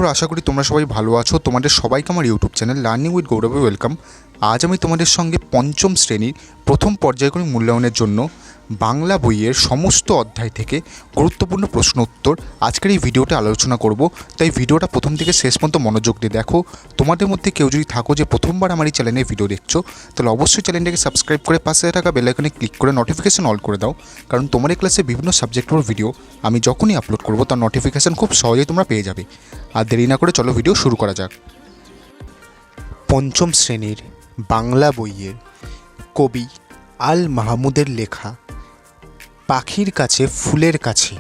বন্ধুরা, আশা করি তোমরা সবাই ভালো আছো। তোমাদের সবাইকে আমার ইউটিউব চ্যানেল লার্নিং উইথ গৌরবে ওয়েলকাম। আজ আমি তোমাদের সঙ্গে পঞ্চম শ্রেণীর প্রথম পর্যায়ক্রমিক মূল্যায়নের জন্য বাংলা বইয়ের সমস্ত অধ্যায় থেকে গুরুত্বপূর্ণ প্রশ্ন উত্তর আজকের এই ভিডিওটা আলোচনা করব। তাই ভিডিওটা প্রথম থেকে শেষ পর্যন্ত মনোযোগ দিয়ে দেখো। তোমাদের মধ্যে কেউ যদি থাকো যে প্রথমবার আমার এই চ্যানেলে ভিডিও দেখছো, তাহলে অবশ্যই চ্যানেলটাকে সাবস্ক্রাইব করে পাশে থাকা বেল আইকনে ক্লিক করে নোটিফিকেশন অল করে দাও। কারণ তোমার এই ক্লাসে বিভিন্ন সাবজেক্টের ভিডিও আমি যখনই আপলোড করব তার নোটিফিকেশান খুব সহজেই তোমরা পেয়ে যাবে। আর দেরি না করে চলো ভিডিও শুরু করা যাক। পঞ্চম শ্রেণীর বাংলা বইয়ের কবি আল মাহমুদের লেখা পাখির কাছে ফুলের কাছে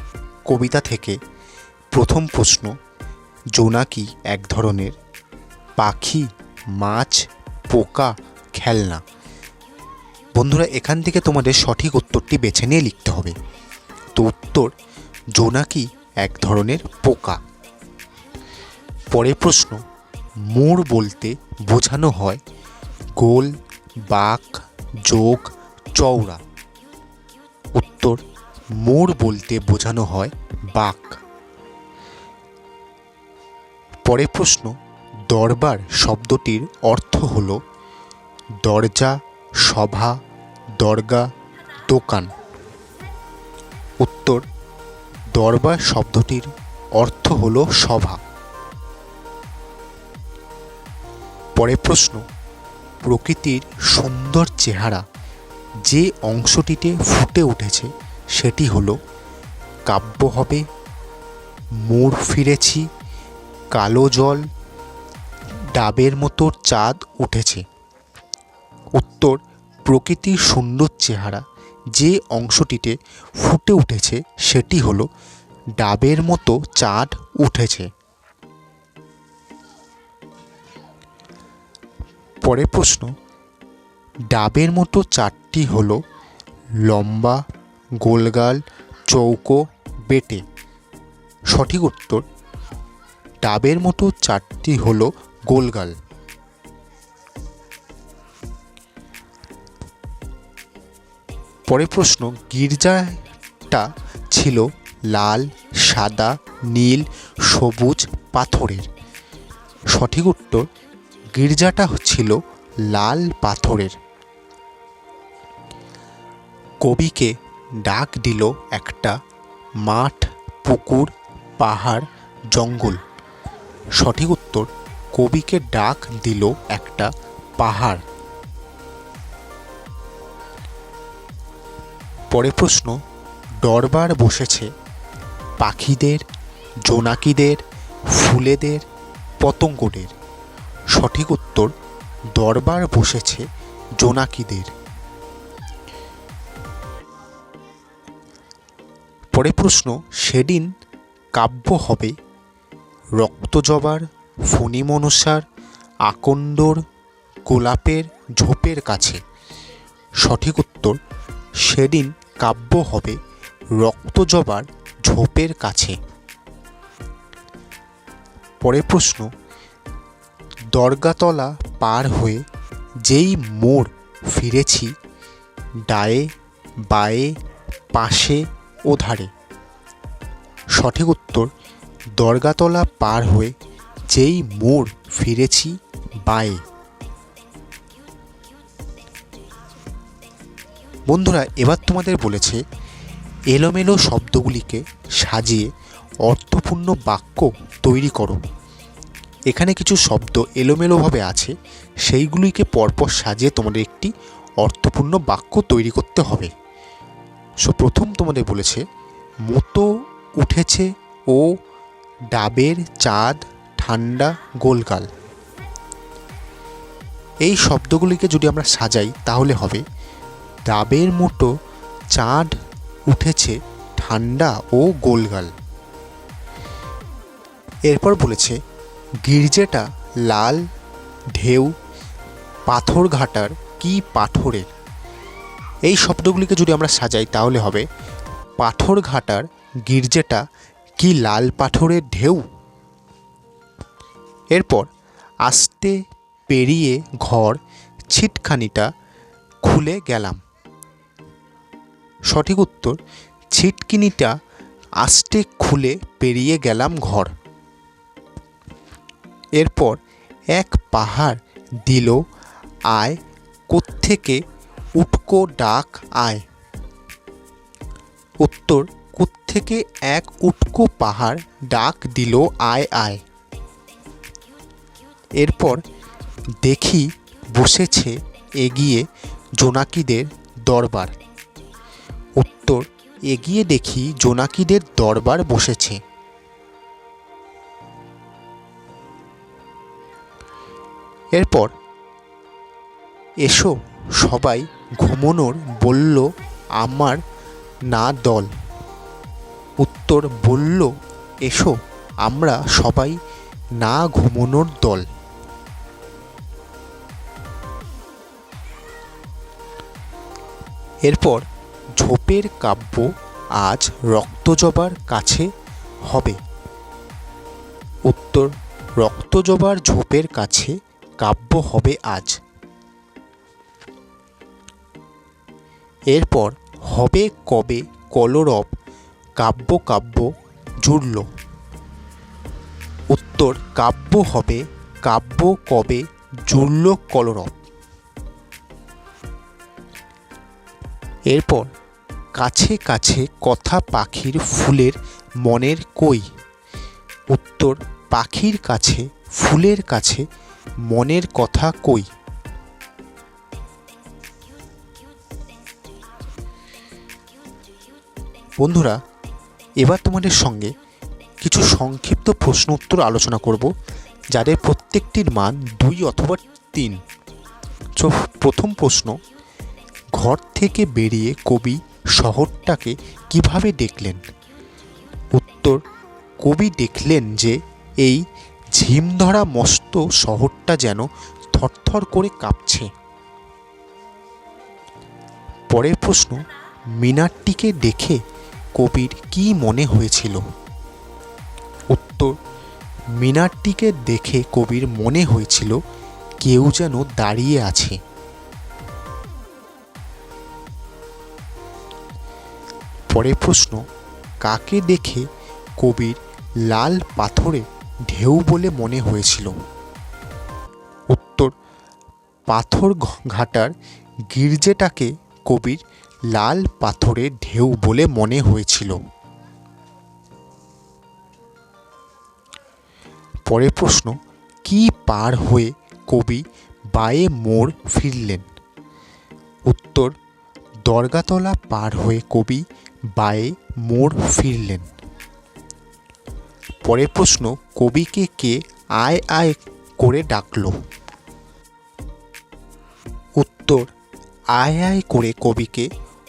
কবিতা থেকে প্রথম প্রশ্ন, জোনাকি এক ধরনের পাখি, মাছ, পোকা, খেলনা। বন্ধুরা, এখান থেকে তোমাদের সঠিক উত্তরটি বেছে নিয়ে লিখতে হবে। তো উত্তর, জোনাকি এক ধরনের পোকা। পরের প্রশ্ন, মোড় বলতে বোঝানো হয় গোল, বাঁক, যোগ, চওড়া। উত্তর, মোড় বলতে বোঝানো হয় বাঁক। পরের প্রশ্ন, দরবার শব্দটির অর্থ হল দরজা, সভা, দরগা, দোকান। উত্তর, দরবার শব্দটির অর্থ হল সভা। পরের প্রশ্ন, প্রকৃতির সুন্দর চেহারা যে অংশটিতে ফুটে উঠেছে সেটি হলো কাব্য হবে, মোড় ফিরেছি, কালো জল, ডাবের মতো চাঁদ উঠেছে। উত্তর, প্রকৃতির সুন্দর চেহারা যে অংশটিতে ফুটে উঠেছে সেটি হলো ডাবের মতো চাঁদ উঠেছে। পরের প্রশ্ন, ডাবের মতো চাঁদটি হলো লম্বা, গোলগাল, চৌকো, বেটে। সঠিক উত্তর, ডাবের মতো চাঁদটি হলো গোলগাল। পরের প্রশ্ন, গির্জাটা ছিল লাল, সাদা, নীল, সবুজ, পাথরের। সঠিক উত্তর, গির্জাটা ছিল লাল পাথরের। কবিকে ডাক দিল একটা মাঠ, পুকুর, পাহাড়, জঙ্গল। সঠিক উত্তর, কবিকে ডাক দিল একটা পাহাড়। পরের প্রশ্ন, দরবার বসেছে পাখিদের, জোনাকিদের, ফুলেদের, পতঙ্গদের। সঠিক উত্তর, দরবার বসেছে জোনাকিদের। পরের প্রশ্ন, সেদিন কাব্য হবে রক্তজবার, ফণী মনসার, আকন্দর, গোলাপের ঝোপের কাছে। সঠিক উত্তর, সেদিন কাব্য হবে রক্তজবার ঝোপের কাছে। পরের প্রশ্ন, দরগাতলা পার হয়ে যেই মোড় ফিরেছি ডায়ে, বায়ে, পাশে, ওধারে। সঠিক উত্তর, দরগাতলা পার হয়ে যেই মোড় ফিরেছি বায়ে। বন্ধুরা, এবার তোমাদের বলেছে এলোমেলো শব্দগুলিকে সাজিয়ে অর্থপূর্ণ বাক্য তৈরি করো। এখানে কিছু শব্দ এলোমেলোভাবে আছে, সেইগুলিকে পরপর সাজিয়ে তোমাদের একটি অর্থপূর্ণ বাক্য তৈরি করতে হবে। প্রথম তোমাদের বলেছে মতো উঠেছে ও ডাবের চাঁদ, ঠান্ডা, গোলগাল। এই শব্দগুলিকে যদি আমরা সাজাই তাহলে হবে ডাবের মতো চাঁদ উঠেছে, ঠান্ডা ও গোলগাল। এরপর বলেছে গির্জেটা লাল, ঢেউ, পাথর ঘাটার কি পাথরের। এই শব্দগুলিকে যদি আমরা সাজাই তাহলে হবে পাথর ঘাটার গির্জেটা কি লাল পাথরের ঢেউ। এরপর আস্তে পেরিয়ে ঘর ছিটখানিটা খুলে গেলাম। সঠিক উত্তর, ছিটকিনিটা আস্তে খুলে পেরিয়ে গেলাম ঘর। এরপর এক পাহাড় দিল আয় কোত্থেকে উটকো ডাক আয়। উত্তর, কোত্থেকে এক উটকো পাহাড় ডাক দিল আয় আয়। এরপর দেখি বসেছে এগিয়ে জোনাকিদের দরবার। উত্তর, এগিয়ে দেখি জোনাকিদের দরবার বসেছে। এরপর এসো সবাই ঘুমোনোর বলল আমার না দল। উত্তর, বলল এসো আমরা সবাই না ঘুমোনোর দল। এরপর ঝোপের কাব্য আজ রক্তজবার কাছে হবে। উত্তর, রক্তজবার ঝোপের কাছে কাব্য হবে আজ। এরপর হবে কবে কলরব কাব্য কাব্য জুড়ল। উত্তর, কাব্য হবে কাব্য কবে জুড়ল কলরব। এরপর কাছে কাছে কথা পাখির ফুলের মনের কই। উত্তর, পাখির কাছে ফুলের কাছে মনের কথা কই। বন্ধুরা, এবার তোমাদের সঙ্গে কিছু সংক্ষিপ্ত প্রশ্ন উত্তর আলোচনা করব, যাদের প্রত্যেকটির মান 2 অথবা 3। তো প্রথম প্রশ্ন, ঘর থেকে বেরিয়ে কবি শহরটাকে কিভাবে দেখলেন? উত্তর, কবি দেখলেন যে এই ঝিমধরা মস্ত শহরটা যেন থরথর করে কাঁপছে। পরের প্রশ্ন, মিনারটিকে দেখে কবির কি মনে হয়েছিল? উত্তর, মিনারটিকে দেখে কবির মনে হয়েছিল কেউ যেন দাঁড়িয়ে আছে। পরের প্রশ্ন, কাকে দেখে কবির লাল পাথরে ঢেউ বলে মনে হয়েছিল? উত্তর, পাথর ঘাটার গির্জেটাকে কবির লাল পাথরে ঢেউ বলে মনে হয়েছিল। পরের প্রশ্ন, কি পার হয়ে কবি বায়ে মোড় ফিরলেন? উত্তর, দরগাতলা পার হয়ে কবি বায়ে মোড় ফিরলেন। পরের প্রশ্ন, কবিকে কে আয় আয় করে ডাকল? উত্তর, আয় আয় করে কবিকে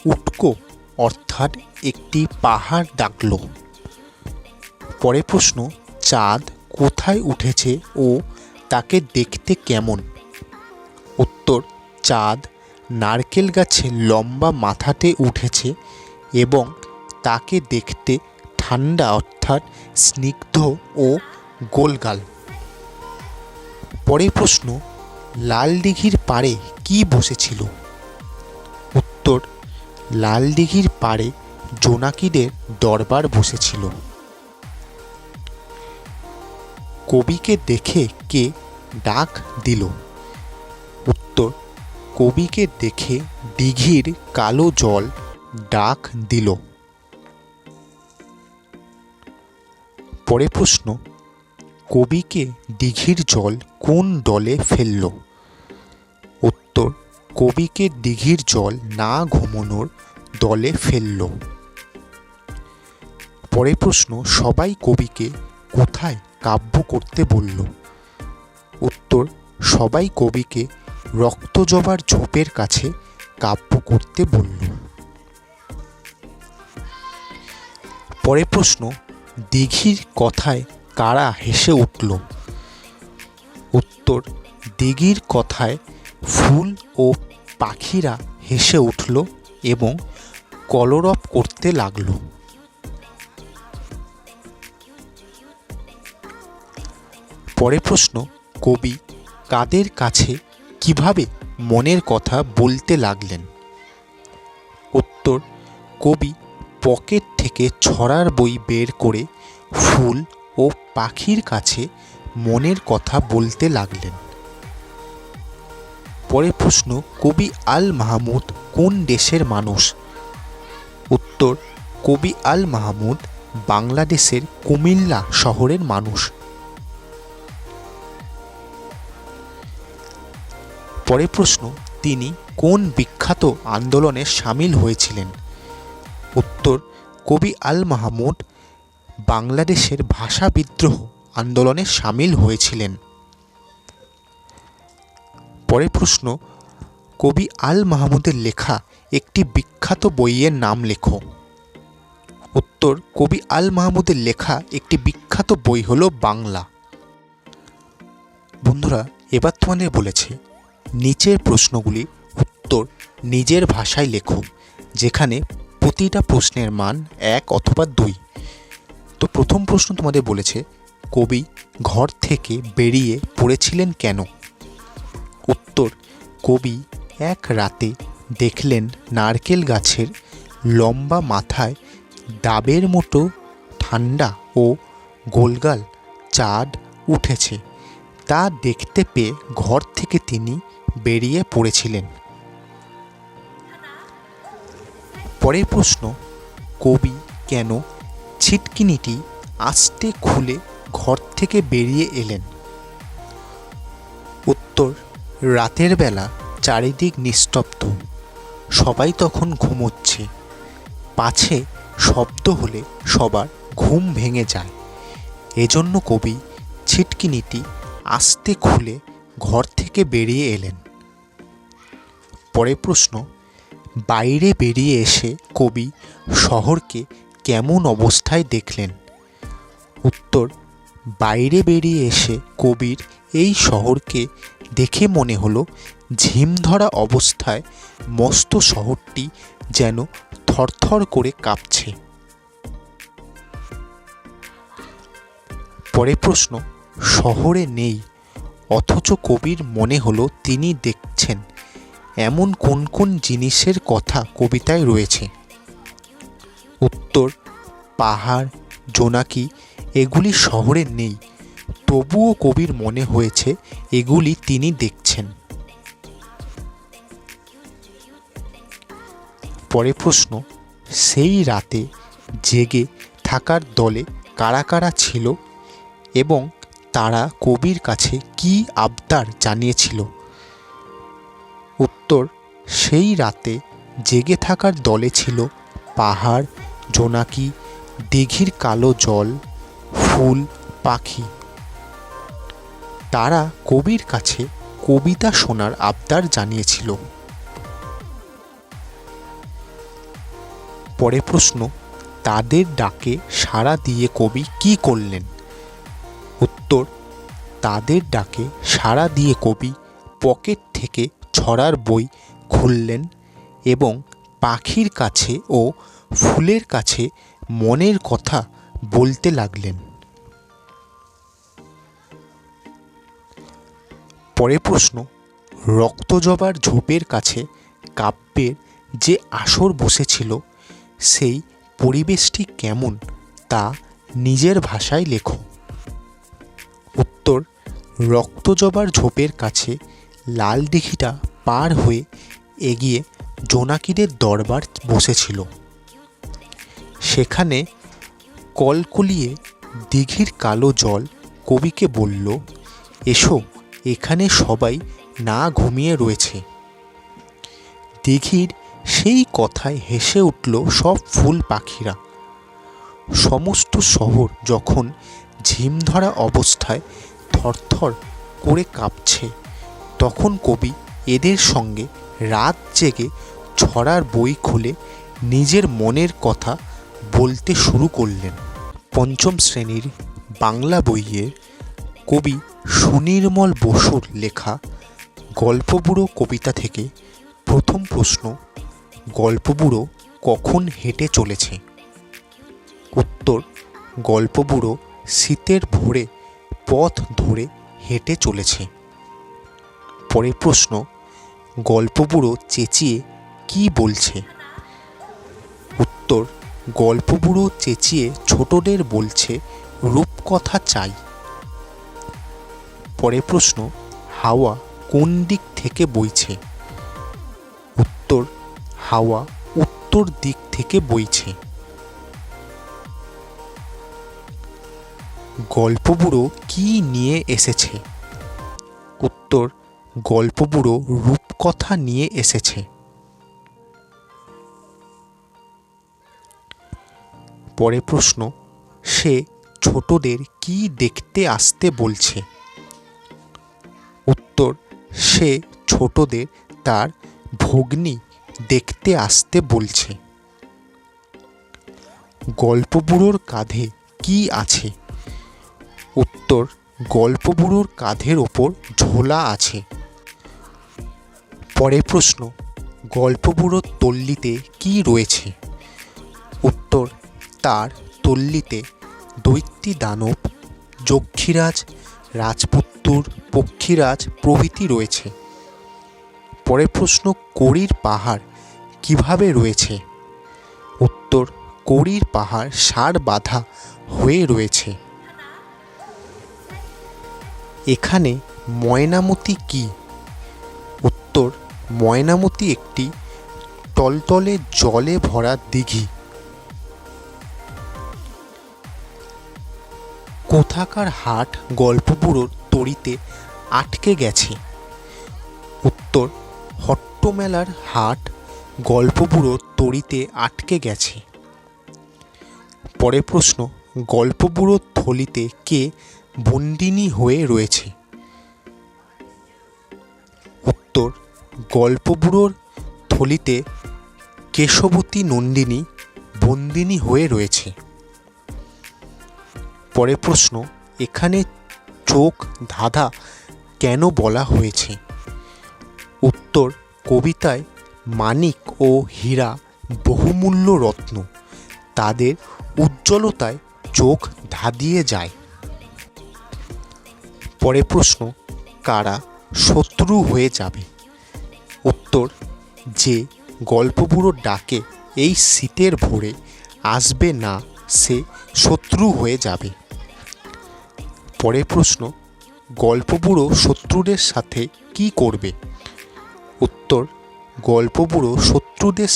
উটকো অর্থাৎ একটি পাহাড় ডাকল। পরের প্রশ্ন, চাঁদ কোথায় উঠেছে ও তাকে দেখতে কেমন? উত্তর, চাঁদ নারকেল গাছের লম্বা মাথাতে উঠেছে এবং তাকে দেখতে ঠান্ডা অর্থাৎ স্নিগ্ধ ও গোলগাল। পরের প্রশ্ন, লাল দিঘির পাড়ে কি বসেছিল? উত্তর, লাল দিঘির পাড়ে জোনাকিদের দরবার বসেছিল। কবিকে দেখে কে ডাক দিল? উত্তর, কবিকে দেখে দিঘির কালো জল ডাক দিল। পরের প্রশ্ন, কবিকে দিঘির জল কোন দলে ফেলল? উত্তর, কবিকে দিঘির জল না ঘুমোনোর দলে ফেলল। পরের প্রশ্ন, সবাই কবিকে কোথায় কাব্য করতে বলল? উত্তর, সবাই কবিকে রক্তজবার ঝোপের কাছে কাব্য করতে বলল। পরের প্রশ্ন, দিঘির কথায় কারা হেসে উঠল? উত্তর, দিঘির কথায় ফুল ও পাখিরা হেসে উঠল এবং কলরব করতে লাগল। পরের প্রশ্ন, কবি কাদের কাছে কিভাবে মনের কথা বলতে লাগলেন? উত্তর, কবি পকেট থেকে ছড়ার বই বের করে ফুল ও পাখির কাছে মনের কথা বলতে লাগলেন। পরের প্রশ্ন, কবি আল মাহমুদ কোন দেশের মানুষ? উত্তর, কবি আল মাহমুদ বাংলাদেশের কুমিল্লা শহরের মানুষ। পরের প্রশ্ন, তিনি কোন বিখ্যাত আন্দোলনে সামিল হয়েছিলেন? উত্তর, কবি আল মাহমুদ বাংলাদেশের ভাষা বিদ্রোহ আন্দোলনে সামিল হয়েছিলেন। পরের প্রশ্ন, কবি আল মাহমুদের লেখা একটি বিখ্যাত বইয়ের নাম লেখো। উত্তর, কবি আল মাহমুদের লেখা একটি বিখ্যাত বই হলো বাংলা। বন্ধুরা, এবার তোমাদের বলেছে নিচের প্রশ্নগুলি উত্তর নিজের ভাষায় লেখো, যেখানে প্রতিটা প্রশ্নের মান 1 অথবা 2। তো প্রথম প্রশ্ন তোমাদের বলেছে, কবি ঘর থেকে বেরিয়ে পড়েছিলেন কেন? উত্তর, কবি এক রাতে দেখলেন নারকেল গাছের লম্বা মাথায় ডাবের মতো ঠান্ডা ও গোলগাল চাঁদ উঠেছে। তা দেখতে পেয়ে ঘর থেকে তিনি বেরিয়ে পড়েছিলেন। পরের প্রশ্ন, কবি কেন ছিটকিনিটি আস্তে খুলে ঘর থেকে বেরিয়ে এলেন? উত্তর, রাতের বেলা চারিদিক নিস্তব্ধ, সবাই তখন ঘুমোচ্ছে, পাছে শব্দ হলে সবার ঘুম ভেঙে যায়, এজন্য কবি ছিটকিনিটি আস্তে খুলে ঘর থেকে বেরিয়ে এলেন। পরের প্রশ্ন, বাইরে বেরিয়ে এসে কবি শহরকে কেমন অবস্থায় দেখলেন? উত্তর, বাইরে বেরিয়ে এসে কবির এই শহরকে দেখে মনে হলো ঝিম ধরা অবস্থায় মস্ত শহরটি যেন থরথর করে কাঁপছে। পরের প্রশ্ন, শহরে নেই অথচ কবির মনে হলো তিনি দেখছেন, এমন কোন কোন জিনিসের কথা কবিতায় রয়েছে? উত্তর, পাহাড়, জোনাকি এগুলি শহরে নেই, তবুও কবির মনে হয়েছে এগুলি তিনি দেখছেন। পরের প্রশ্ন, সেই রাতে জেগে থাকার দলে কারা কারা ছিল এবং তারা কবির কাছে কী আবদার জানিয়েছিল? উত্তর, সেই রাতে জেগে থাকার দলে ছিল পাহাড়, জোনাকি, দিঘির কালো জল, ফুল, পাখি। তারা কবির কাছে কবিতা শোনার আবদার জানিয়েছিল। পরের প্রশ্ন, তাদের ডাকে সাড়া দিয়ে কবি কী করলেন? উত্তর, তাদের ডাকে সাড়া দিয়ে কবি পকেট থেকে ছড়ার বই খুললেন এবং পাখির কাছে ও ফুলের কাছে মনের কথা বলতে লাগলেন। পরের প্রশ্ন, রক্তজবার ঝোপের কাছে কাব্যের যে আসর বসেছিল সেই পরিবেশটি কেমন তা নিজের ভাষায় লেখো। উত্তর, রক্তজবার ঝোপের কাছে লাল দিঘিটা পার হয়ে এগিয়ে জোনাকিদের দরবার বসেছিল। সেখানে কলকলিয়ে দিঘির কালো জল কবিকে বলল, এসো, এখানে সবাই না ঘুমিয়ে রয়েছে। দিঘির সেই কথায় হেসে উঠল সব ফুল পাখিরা। সমস্ত শহর যখন ঝিমধরা অবস্থায় থরথর করে কাঁপছে, তখন কবি এদের সঙ্গে রাত জেগে ছড়ার বই খুলে নিজের মনের কথা বলতে শুরু করলেন। পঞ্চম শ্রেণীর বাংলা বইয়ের কবি সুনির্মল বসুর লেখা গল্পবুড়ো কবিতা থেকে প্রথম প্রশ্ন, গল্পবুড়ো কখন হেঁটে চলেছে? উত্তর, গল্পবুড়ো শীতের ভোরে পথ ধরে হেঁটে চলেছে। পরের প্রশ্ন, গল্পবুড়ো চেঁচিয়ে কি বলছে? উত্তর, গল্পবুড়ো চেঁচিয়ে ছোটদের বলছে রূপকথা চাই। পরের প্রশ্ন, হাওয়া কোন দিক থেকে বইছে? উত্তর, হাওয়া উত্তর দিক থেকে বইছে। গল্পবুড়ো কি নিয়ে এসেছে? উত্তর, গল্পবুড়ো রূপকথা নিয়ে এসেছে। পরের প্রশ্ন, সে ছোটদের কি দেখতে আসতে বলছে? উত্তর, সে ছোটদের তার ভগ্নী দেখতে আসতে বলছে। গল্পবুড়োর কাঁধে কি আছে? উত্তর, গল্পবুড়োর কাঁধের ওপর ঝোলা আছে। পরের প্রশ্ন, গল্পবুড়োর তল্লিতে কি রয়েছে? উত্তর, তার তল্লিতে দৈত্যী দানব, যক্ষীরাজ, রাজপুত্তুর, পক্ষীরাজ প্রভৃতি রয়েছে। পরের প্রশ্ন, কড়ির পাহাড় কিভাবে রয়েছে? উত্তর, কড়ির পাহাড় ষাঁড় বাঁধা হয়ে রয়েছে। এখানে ময়নামতি কি? উত্তর, ময়নামতি একটি টলটলে জলে ভরা দিঘি। কোথাকার হাট গল্পবুড়োর তরিতে আটকে গেছে? উত্তর, হট্টমেলার হাট গল্পবুড়োর তরিতে আটকে গেছে। পরের প্রশ্ন, গল্পবুড়োর থলিতে কে বন্দিনী হয়ে রয়েছে? উত্তর, গল্পবুড়োর থলিতে কেশবতী নন্দিনী বন্দিনী হয়ে রয়েছে। পরের প্রশ্ন, এখানে চোখ ধাঁধা কেন বলা হয়েছে? উত্তর, কবিতায় মানিক ও হীরা বহুমূল্য রত্ন, তাদের উজ্জ্বলতায় চোখ ধাঁধিয়ে যায়। পরের প্রশ্ন, কারা শত্রু হয়ে যাবে? উত্তর, যে গল্পবুড়োর ডাকে এই শীতের ভোরে আসবে না সে শত্রু হয়ে যাবে। পরের প্রশ্ন, গল্পবুড়ো শত্রুদের সাথে কি করবে? উত্তর, গল্পবুড়ো শত্রুদের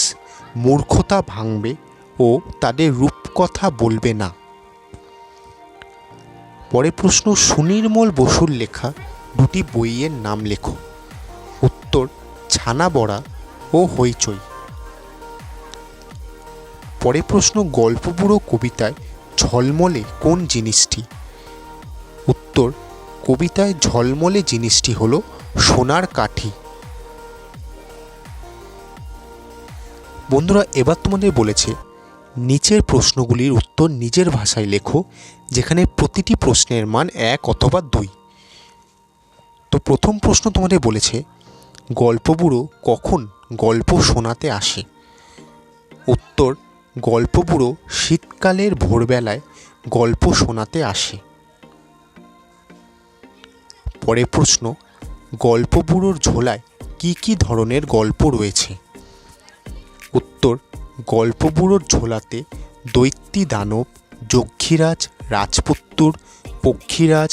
মূর্খতা ভাঙবে ও তাদের রূপকথা বলবে না। পরের প্রশ্ন, সুনির্মল বসুর লেখা দুটি বইয়ের নাম লেখো। উত্তর, ছানাবড়া ও হইচই। পরের প্রশ্ন, গল্পবুড়ো কবিতায় ঝলমলে কোন জিনিসটি? উত্তর, কবিতায় ঝলমলে জিনিসটি হলো সোনার কাঠি। বন্ধুরা, এবার তোমাদের বলেছে নিচের প্রশ্নগুলির উত্তর নিজের ভাষায় লেখো, যেখানে প্রতিটি প্রশ্নের মান 1 অথবা 2। তো প্রথম প্রশ্ন তোমাদের বলেছে, গল্পবুড়ো কখন গল্প শোনাতে আসে? উত্তর, গল্পবুড়ো শীতকালের ভোরবেলায় গল্প শোনাতে আসে। পরের প্রশ্ন, গল্পবুড়োর ঝোলায় কি কি ধরনের গল্প রয়েছে? উত্তর, গল্পবুড়োর ঝোলাতে দৈত্যী দানব, যক্ষীরাজ, রাজপুত্তুর, পক্ষীরাজ,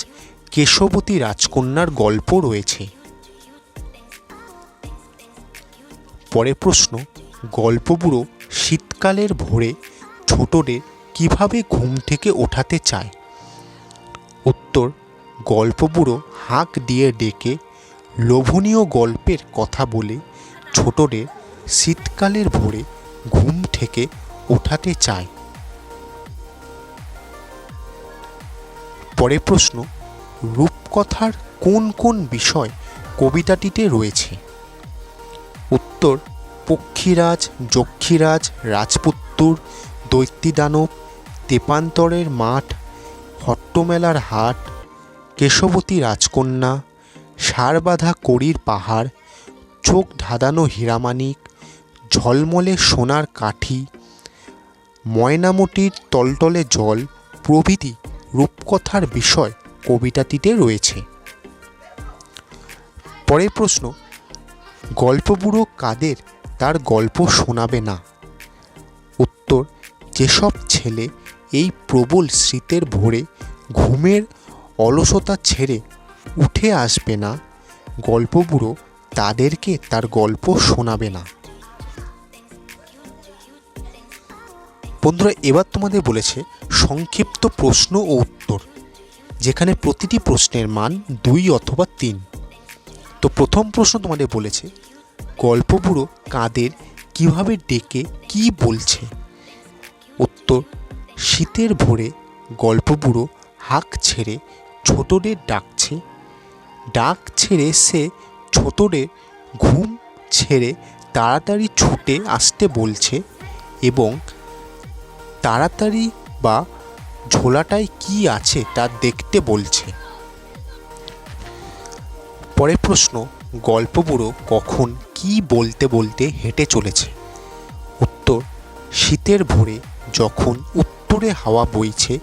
কেশবতী রাজকন্যার গল্প রয়েছে। পরের প্রশ্ন, গল্পবুড়ো শীতকালের ভোরে ছোটদের কিভাবে ঘুম থেকে ওঠাতে চায়? উত্তর, গল্পবুড়ো হাঁক দিয়ে ডেকে লোভনীয় গল্পের কথা বলে ছোটদের শীতকালের ভোরে ঘুম থেকে ওঠাতে চায়। পরের প্রশ্ন, রূপকথার কোন কোন বিষয় কবিতাটিতে রয়েছে? উত্তর, পক্ষীরাজ, যক্ষীরাজ, রাজপুত্তুর, দৈত্যী দানব, তেপান্তরের মাঠ, হট্টমেলার হাট, কেশবতী রাজকন্যা, ষাঁড় বাঁধা কড়ির পাহাড়, চোখ ধাঁধানো হীরামানিক, ঝলমলে সোনার কাঠি, ময়নামতির টলটলে জল প্রভৃতি রূপকথার বিষয় কবিতাটিতে রয়েছে। পরের প্রশ্ন, গল্পবুড়ো কাদের তার গল্প শোনাবে না? উত্তর, যেসব ছেলে এই প্রবল শীতের ভোরে ঘুমের অলসতা ছেড়ে উঠে আসবে না, গল্প বুড়ো তাদেরকে তার গল্প শোনাবে না। বন্ধুরা, এবার তোমাদের বলেছে সংক্ষিপ্ত প্রশ্ন ও উত্তর, যেখানে প্রতিটি প্রশ্নের মান 2 অথবা 3। তো প্রথম প্রশ্ন তোমাদের বলেছে গল্প বুড়ো কাদের কিভাবে ডেকে কি বলছে। উত্তর, শীতের ভোরে গল্প বুড়ো হাঁক ছেড়ে ছোটদের ডাকছে। ডাক ছেড়ে সে ছোটদের ঘুম ছেড়ে তাড়াতাড়ি ছুটে আসতে বলছে এবং তাড়াতাড়ি বা ঝোলাটায় কি আছে তা দেখতে বলছে। পরের প্রশ্ন, গল্প বুড়ো কখন কি বলতে বলতে হেঁটে চলেছে। উত্তর, শীতের ভোরে যখন উত্তরে হাওয়া বইছে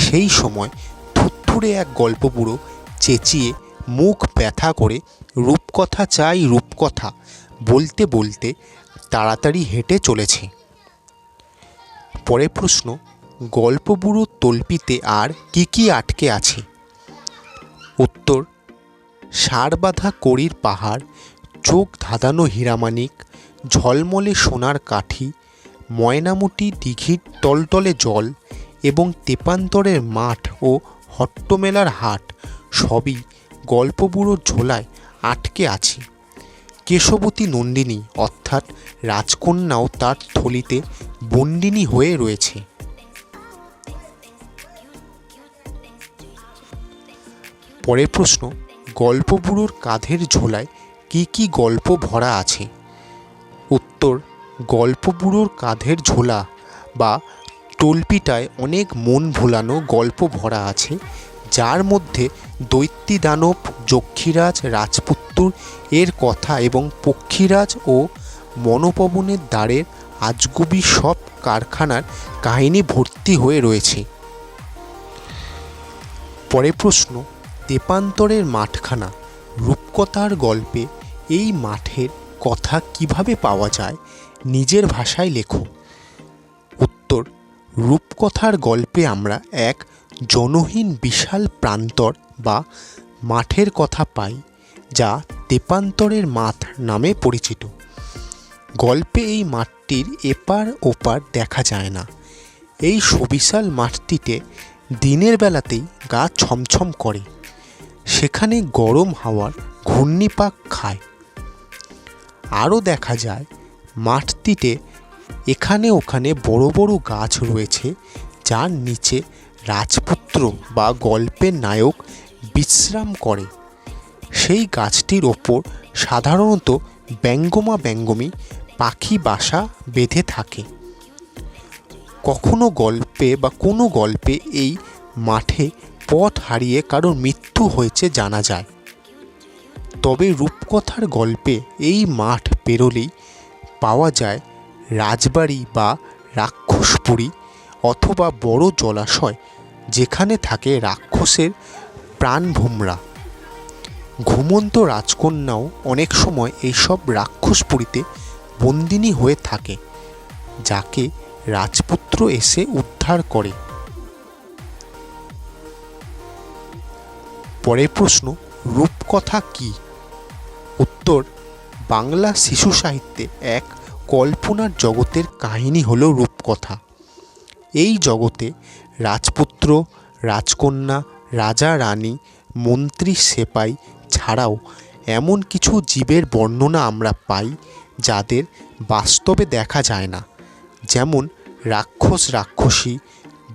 সেই সময় থুরথুরে এক গল্প বুড়ো চেঁচিয়ে মুখ ব্যথা করে রূপকথা চাই রূপকথা বলতে বলতে তাড়াতাড়ি হেঁটে চলেছে। পরের প্রশ্ন, গল্প বুড়োর তল্পিতে আর কি কি আটকে আছে। উত্তর, সার বাঁধা কড়ির পাহাড়, চোখ ধাঁধানো হীরামানিক, ঝলমলে সোনার কাঠি, ময়নামতি দিঘির টলটলে জল এবং তেপান্তরের মাঠ ও হট্টমেলার হাট সবই গল্প বুড়োর ঝোলায় আটকে আছে। কেশবতী নন্দিনী অর্থাৎ রাজকন্যাও তার থলিতে বন্দিনী হয়ে রয়েছে। পরের প্রশ্ন, গল্প বুড়োর কাঁধের ঝোলায় কি কি গল্প ভরা আছে। উত্তর, গল্প বুড়োর কাঁধের ঝোলা বা তল্পিটায় অনেক মন ভোলানো গল্প ভরা আছে, যার মধ্যে দৈত্যী দানব, যক্ষীরাজ, রাজপুত্র এর কথা এবং পক্ষীরাজ ও মনোপবনের দ্বারের আজগুবি সব কারখানার কাহিনী ভর্তি হয়ে রয়েছে। পরের প্রশ্ন, তেপান্তরের মাঠখানা রূপকথার গল্পে এই মাঠের কথা কিভাবে পাওয়া যায়, নিজের ভাষায় লেখো। উত্তর, রূপকথার গল্পে আমরা এক জনহীন বিশাল প্রান্তর বা মাঠের কথা পাই, যা তেপান্তরের মাঠ নামে পরিচিত। গল্পে এই মাঠটির এপার ওপার দেখা যায় না। এই সুবিশাল মাঠটিতে দিনের বেলাতেই গা ছমছম করে, সেখানে গরম হাওয়ার ঘূর্ণিপাক খায়। আরও দেখা যায় মাঠটিতে এখানে ওখানে বড় বড় গাছ রয়েছে, যার নিচে রাজপুত্র বা গল্পের নায়ক বিশ্রাম করে। সেই গাছটির ওপর সাধারণত ব্যঙ্গমা ব্যঙ্গমী পাখি বাসা বেঁধে থাকে। কখনো গল্পে বা কোনো গল্পে এই মাঠে পথ হারিয়ে কারোর মৃত্যু হয়েছে জানা যায়। তবে রূপকথার গল্পে এই মাঠ পেরোলেই পাওয়া যায় রাজবাড়ি বা রাক্ষসপুরী অথবা বড় জলাশয়, যেখানে থাকে রাক্ষসের প্রাণভোমরা। ঘুমন্ত রাজকন্যাও অনেক সময় এইসব রাক্ষসপুরীতে বন্দিনী হয়ে থাকে, যাকে রাজপুত্র এসে উদ্ধার করে। পরের প্রশ্ন, রূপকথা কি। উত্তর, বাংলা শিশু সাহিত্যে এক কল্পনার জগতের কাহিনী হল রূপকথা। এই জগতে রাজপুত্র, রাজকন্যা, রাজা রানী, মন্ত্রী সেপাই ছাড়াও এমন কিছু জীবের বর্ণনা আমরা পাই যাদের বাস্তবে দেখা যায় না, যেমন রাক্ষস রাক্ষসী,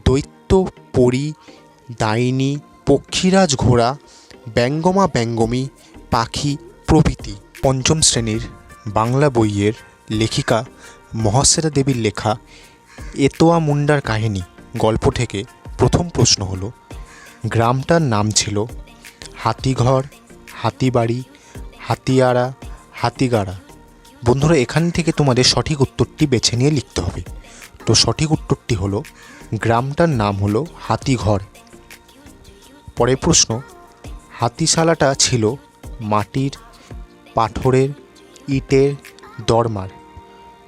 দৈত্য পরী, ডাইনি, পক্ষীরাজ ঘোড়া, ব্যঙ্গমা ব্যঙ্গমী পাখি প্রভৃতি। পঞ্চম শ্রেণীর বাংলা বইয়ের লেখিকা মহাশ্বেতা দেবীর লেখা এতোয়া মুন্ডার কাহিনী গল্প থেকে প্রথম প্রশ্ন হলো, গ্রামটার নাম ছিল হাতিঘর, হাতিবাড়ি, হাতিয়াড়া, হাতিগাড়া। বন্ধুরা, এখান থেকে তোমাদের সঠিক উত্তরটি বেছে নিয়ে লিখতে হবে। তো সঠিক উত্তরটি হলো গ্রামটার নাম হলো হাতিঘর। পরের প্রশ্ন, হাতিশালাটা ছিল মাটির, পাথরের, ইটের, দরমার।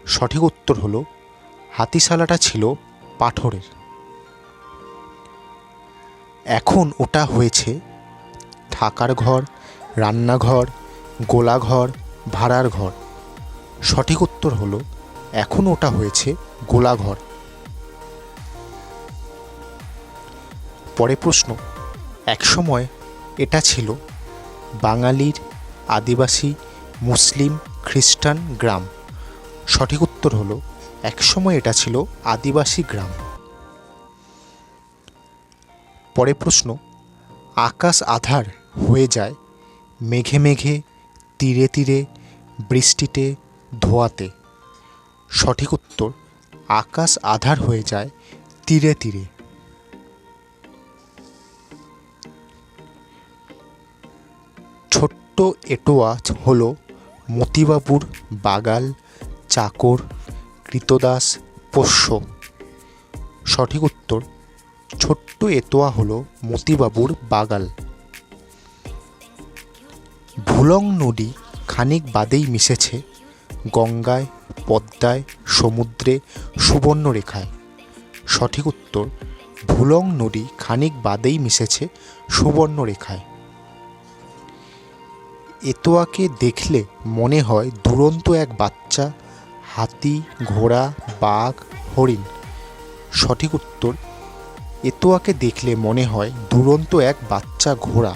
সঠিক উত্তর হলো হাতিশালাটা ছিল পাথরের। এখন ওটা হয়েছে থাকার ঘর, রান্নাঘর, গোলাঘর, ভাড়ার ঘর? সঠিক উত্তর হলো এখন ওটা হয়েছে গোলাঘর। পরের প্রশ্ন, একসময় এটা ছিল বাঙালির, আদিবাসী, মুসলিম, খ্রিস্টান গ্রাম। সঠিক উত্তর হলো একসময় এটা ছিল আদিবাসী গ্রাম। পরের প্রশ্ন, আকাশ আঁধার হয়ে যায় মেঘে মেঘে, তীরে তীরে, বৃষ্টিতে, ধোঁয়াতে। সঠিক উত্তর আকাশ আঁধার হয়ে যায় তীরে তীরে। ছোট্ট এটোয়া হলো মতিবাবুর বাগাল, চাকর, কৃতদাস, পোষ্য। সঠিক উত্তর ছোট্ট এটোয়া হলো মতিবাবুর বাগাল। ভুলং নদী খানিক বাদেই মিশেছে গঙ্গায়, পদ্মায়, সমুদ্রে, সুবর্ণরেখায়। সঠিক উত্তর ভুলং নদী খানিক বাদেই মিশেছে সুবর্ণরেখায়। এতোয়াকে দেখলে মনে হয় দুরন্ত এক বাচ্চা, হাতি, ঘোড়া, বাঘ, হরিণ। সঠিক উত্তর এতোয়াকে দেখলে মনে হয় দুরন্ত এক বাচ্চা ঘোড়া।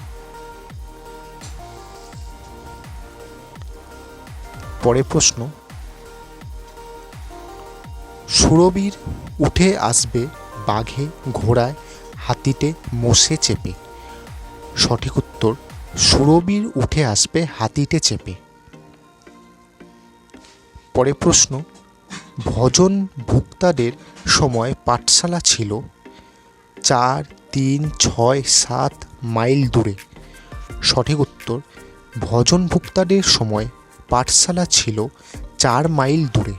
পরের প্রশ্ন, সুরবীর উঠে আসবে বাঘে, ঘোড়ায়, হাতিতে, মোষে চেপে। সঠিক উত্তর সুরবীর উঠে আসবে হাতিতে চেপে। পরের প্রশ্ন, ভজন ভুক্তাদের সময় পাঠশালা ছিল 4, 3, 6, 7 মাইল দূরে। সঠিক উত্তর ভজন ভুক্তাদের সময় পাঠশালা ছিল 4 মাইল দূরে।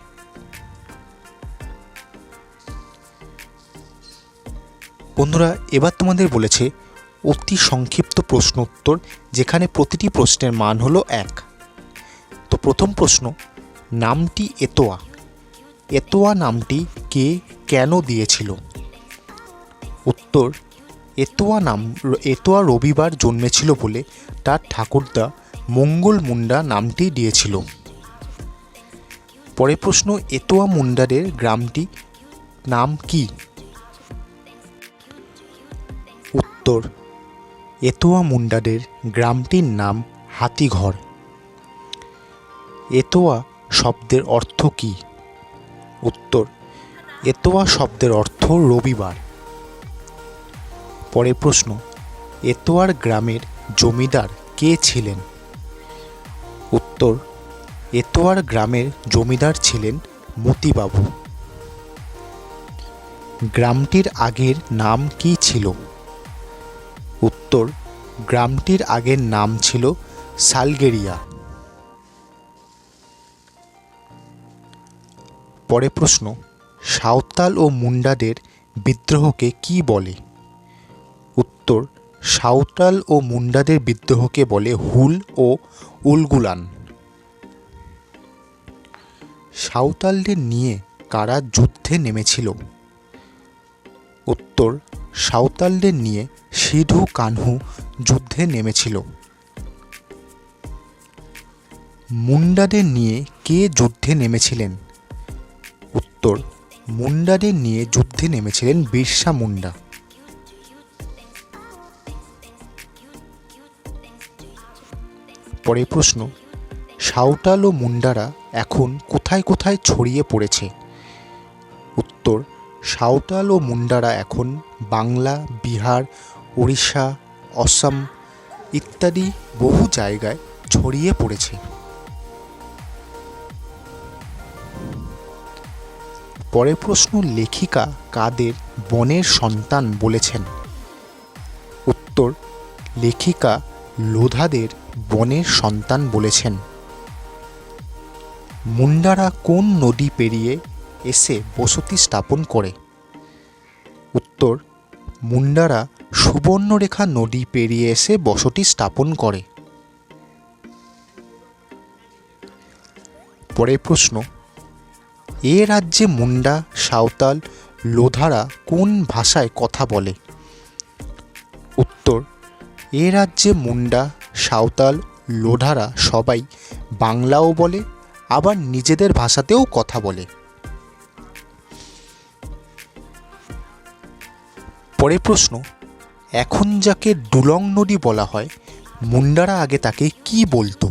বন্ধুরা, এবার তোমাদের বলেছে অতি সংক্ষিপ্ত প্রশ্ন উত্তর, যেখানে প্রতিটি প্রশ্নের মান হলো 1। তো প্রথম প্রশ্ন, নামটি এতোয়া, এতোয়া নামটি কে কেন দিয়েছিল? উত্তর, এতোয়া রবিবার জন্মেছিল বলে তার ঠাকুরদা মঙ্গল মুন্ডা নামটি দিয়েছিল। পরের প্রশ্ন, এতোয়া মুন্ডাদের গ্রামটি নাম কি? উত্তর, এতোয়া মুন্ডাদের গ্রামটির নাম হাতিঘর। এতোয়া শব্দের অর্থ কি? উত্তর, এতোয়া শব্দের অর্থ রবিবার। পরের প্রশ্ন, এতোয়ার গ্রামের জমিদার কে ছিলেন? উত্তর, এতোয়ার গ্রামের জমিদার ছিলেন মতিবাবু। গ্রামটির আগের নাম কি ছিল? উত্তর, গ্রামটির আগের নাম ছিল সালগেরিয়া। পরের প্রশ্ন, সাঁওতাল ও মুন্ডাদের বিদ্রোহকে কি বলে? উত্তর, সাঁওতাল ও মুন্ডাদের বিদ্রোহকে বলে হুল ও উলগুলান। সাঁওতালদের নিয়ে কারা যুদ্ধে নেমেছিল? উত্তর, সাঁওতালদের নিয়ে সিধু কানহু যুদ্ধে নেমেছিল। মুন্ডাদের নিয়ে কে যুদ্ধে নেমেছিলেন? উত্তর, মুন্ডাদের নিয়ে যুদ্ধে নেমেছিলেন বিরসা মুন্ডা। পরের প্রশ্ন, সাঁওতাল ও মুন্ডারা এখন কোথায় কোথায় ছড়িয়ে পড়েছে? উত্তর, সাঁওতাল ও মুন্ডারা এখন বাংলা, বিহার, উড়িষ্যা, অসম ইত্যাদি বহু জায়গায় ছড়িয়ে পড়েছে। পরের প্রশ্ন, লেখিকা কাদের বনের সন্তান বলেছেন? উত্তর, লেখিকা লোধাদের বনের সন্তান বলেছেন। মুন্ডারা কোন নদী পেরিয়ে এসে বসতি স্থাপন করে? উত্তর, মুন্ডারা সুবর্ণরেখা নদী পেরিয়ে এসে বসতি স্থাপন করে। পরের প্রশ্ন, এ রাজ্যে মুন্ডা, সাঁওতাল, লোধারা কোন ভাষায় কথা বলে? উত্তর, এ রাজ্যে মুন্ডা, সাঁওতাল, লোঢারা সবাই বাংলাও বলে, আবার নিজেদের ভাষাতেও কথা বলে। পরের প্রশ্ন, এখন যাকে ডুলং নদী বলা হয়, মুন্ডারা আগে তাকে কি বলতো?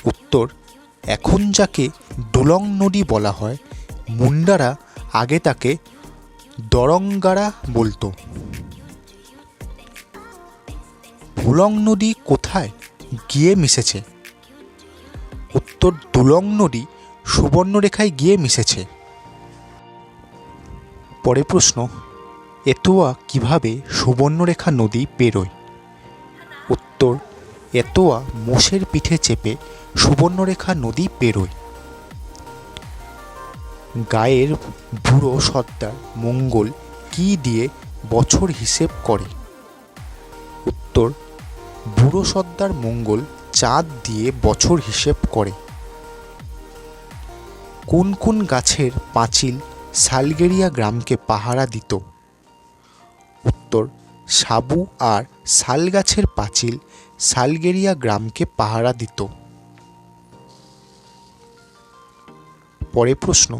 উত্তর, এখন যাকে ডুলং নদী বলা হয়, মুন্ডারা আগে তাকে দরঙ্গারা বলতো। ডুলং নদী কোথায় গিয়ে মিশেছে? উত্তর, ডুলং নদী সুবর্ণরেখায় গিয়ে মিশেছে। পরের প্রশ্ন, এতোয়া কিভাবে সুবর্ণরেখা নদী পেরোয়? উত্তর, এতোয়া মোষের পিঠে চেপে সুবর্ণরেখা নদী পেরোয়। গায়ের বুড়ো সর্দার মঙ্গল কি দিয়ে বছর হিসেব করে? উত্তর, বুড়ো সর্দার মঙ্গল চাঁদ দিয়ে বছর হিসেব করে। কোন কোন গাছের পাঁচিল সালগেরিয়া গ্রামকে পাহারা দিত? উত্তর, সাবু আর শাল গাছের পাঁচিল সালগেরিয়া গ্রামকে পাহারা দিত। পরের প্রশ্ন,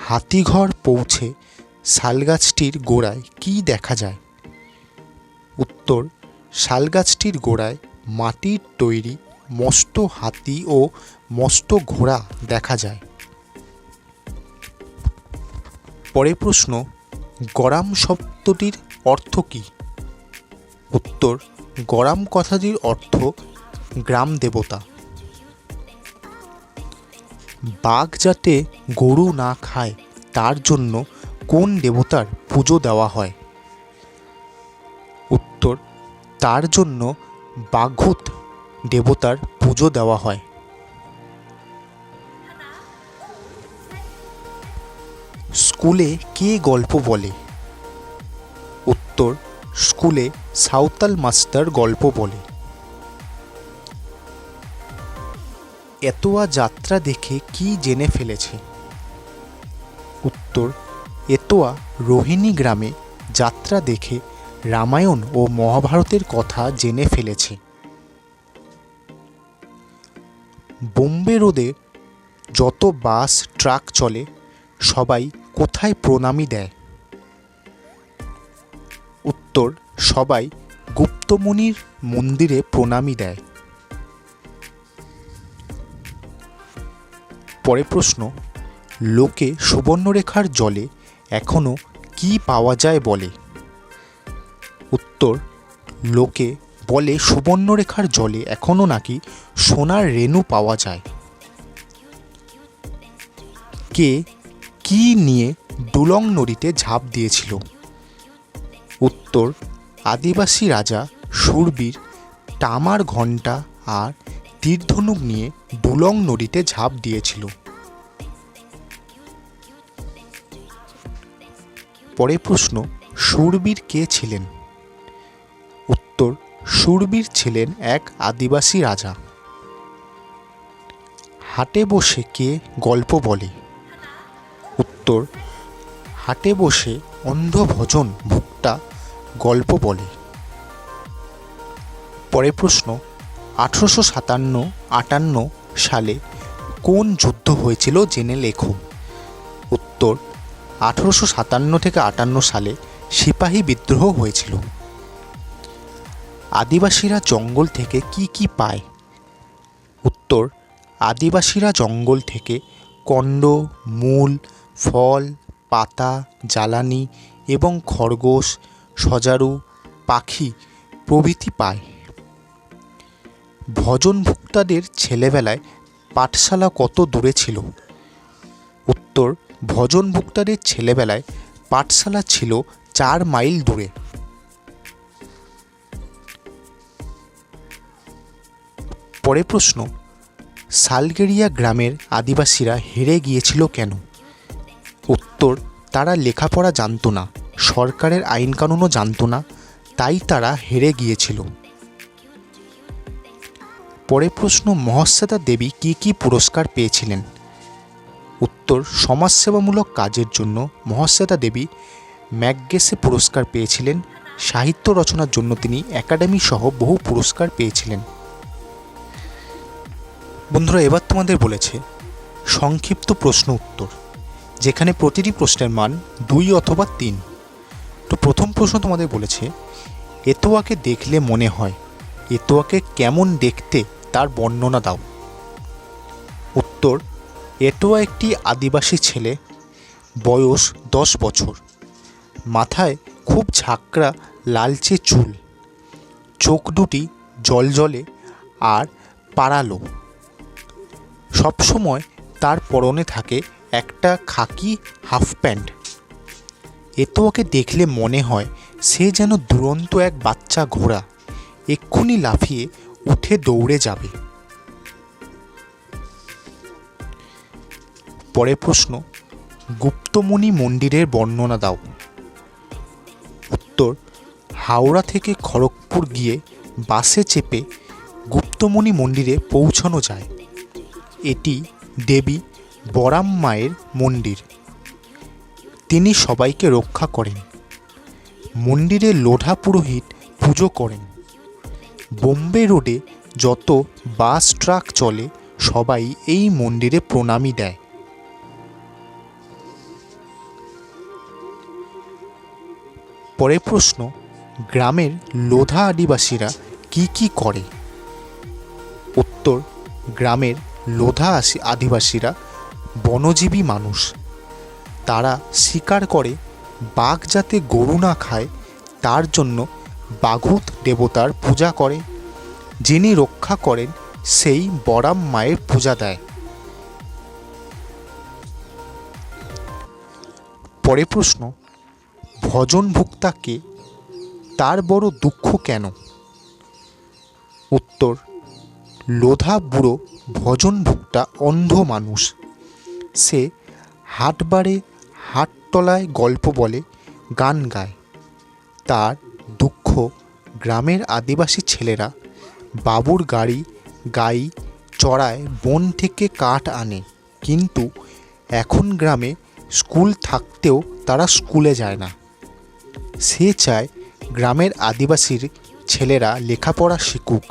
হাতিঘর পৌঁছে শালগাছটির গোড়ায় কি দেখা যায়? উত্তর, শালগাছটির গোড়ায় মাটির তৈরি মস্ত হাতি ও মস্ত ঘোড়া দেখা যায়। পরের প্রশ্ন, গরাম শব্দটির অর্থ কী? উত্তর, গরাম কথাটির অর্থ গ্রাম দেবতা। বাঘ যাতে গরু না খায় তার জন্য কোন দেবতার পুজো দেওয়া হয়? উত্তর, তার জন্য বাঘুত দেবতার পুজো দেওয়া হয়। স্কুলে কে গল্প বলে? উত্তর, স্কুলে সাঁওতাল মাস্টার গল্প বলে। এতোয়া যাত্রা দেখে কি জেনে ফেলেছে? উত্তর, এতোয়া রোহিণী গ্রামে যাত্রা দেখে রামায়ণ ও মহাভারতের কথা জেনে ফেলেছে। বোম্বে রোডে যত বাস ট্রাক চলে সবাই কোথায় প্রণামী দেয়? উত্তর, সবাই গুপ্তমুনির মন্দিরে প্রণামী দেয়। পরের প্রশ্ন, লোকে সুবর্ণরেখার জলে এখনো কি পাওয়া যায় বলে? উত্তর, লোকে বলে সুবর্ণরেখার জলে এখনো নাকি সোনার রেণু পাওয়া যায়। কে কি নিয়ে ডুলং নদীতে ঝাঁপ দিয়েছিল? উত্তর, আদিবাসী রাজা শূরবীর তামার ঘণ্টা আর তীরধনুক নিয়ে ডুলং নদীতে ঝাঁপ দিয়েছিল। পরের প্রশ্ন, শূরবীর কে ছিলেন? উত্তর, শূরবীর ছিলেন এক আদিবাসী রাজা। হাটে বসে কে গল্প বলে? উত্তর, হাটে বসে অন্ধভজন ভুক্তা গল্প বলে। পরের প্রশ্ন, 1857-58 সালে কোন যুদ্ধ হয়েছিল জেনে লেখো। উত্তর, 1857-58 সালে সিপাহী বিদ্রোহ হয়েছিল। আদিবাসীরা জঙ্গল থেকে কি কি পায়? উত্তর, আদিবাসীরা জঙ্গল থেকে কন্ড, মূল, ফল, পাতা, জ্বালানি এবং খরগোশ, সজারু, পাখি প্রভৃতি পায়। ভজনভুক্তাদের ছেলেবেলায় পাঠশালা কত দূরে ছিল? উত্তর, ভজনভুক্তাদের ছেলেবেলায় পাঠশালা ছিল 4 মাইল দূরে। পরের প্রশ্ন, সালগেরিয়া গ্রামের আদিবাসীরা হেরে গিয়েছিল কেন? উত্তর, তারা লেখাপড়া জানত না, সরকারের আইনকানুনও জানত না, তাই তারা হেরে গিয়েছিল। পরের প্রশ্ন, মহাশ্বেতা দেবী কি কি পুরস্কার পেয়েছিলেন? উত্তর, সমাজসেবামূলক কাজের জন্য মহাশ্বেতা দেবী ম্যাকগেসে পুরস্কার পেয়েছিলেন, সাহিত্য রচনার জন্য তিনি একাডেমি সহ বহু পুরস্কার পেয়েছিলেন। বন্ধুরা, এবার তোমাদের বলেছে সংক্ষিপ্ত প্রশ্ন উত্তর, যেখানে প্রতিটি প্রশ্নের মান 2 অথবা 3। তো প্রথম প্রশ্ন তোমাদের বলেছে এতোয়াকে দেখলে মনে হয়, এতোয়াকে কেমন দেখতে তার বর্ণনা দাও। উত্তর, এতোয়া একটি আদিবাসী ছেলে, বয়স 10 বছর, মাথায় খুব ঝাঁকড়া লালচে চুল, চোখ দুটি জলজলে আর পাড়ালো। সবসময় তার পরনে থাকে একটা খাকি হাফ প্যান্ট। এতোয়াকে দেখলে মনে হয় সে যেন দুরন্ত এক বাচ্চা ঘোড়া, এক্ষুনি লাফিয়ে উঠে দৌড়ে যাবে। পরের প্রশ্ন, গুপ্তমণি মন্দিরের বর্ণনা দাও। উত্তর, হাওড়া থেকে খড়গপুর গিয়ে বাসে চেপে গুপ্তমণি মন্দিরে পৌঁছানো যায়। এটি দেবী বরাম মায়ের মন্দির। তিনি সবাইকে রক্ষা করেন। মন্দিরে লোঢা পুরোহিত পুজো করেন। বোম্বে রোডে যত বাস ট্রাক চলে সবাই এই মন্দিরে প্রণামী দেয়। পরের প্রশ্ন, গ্রামের লোধা আদিবাসীরা কি কি করে? উত্তর, গ্রামের লোধা আদিবাসীরা বনজীবী মানুষ। তারা শিকার করে বাঘ যাতে গরু না খায় তার জন্য বাঘুত দেবতার পূজা করে। যিনি রক্ষা করেন সেই বরাম মায়ের পূজা দেয়। পরের প্রশ্ন, ভজন ভুক্তা কে? তার বড় দুঃখ কেন? উত্তর, লোধা বুড়ো ভজন ভুক্তা অন্ধ মানুষ। সে হাটবারে হাটতলায় গল্প বলে, গান গায়। তার দুঃখ গ্রামের আদিবাসী ছেলেরা বাবুর গাই চড়ায় বন থেকে কাঠ আনে, কিন্তু এখন গ্রামে স্কুল থাকতেও তারা স্কুলে যায় না। সে চায় গ্রামের আদিবাসীর ছেলেরা লেখাপড়া শিখুক।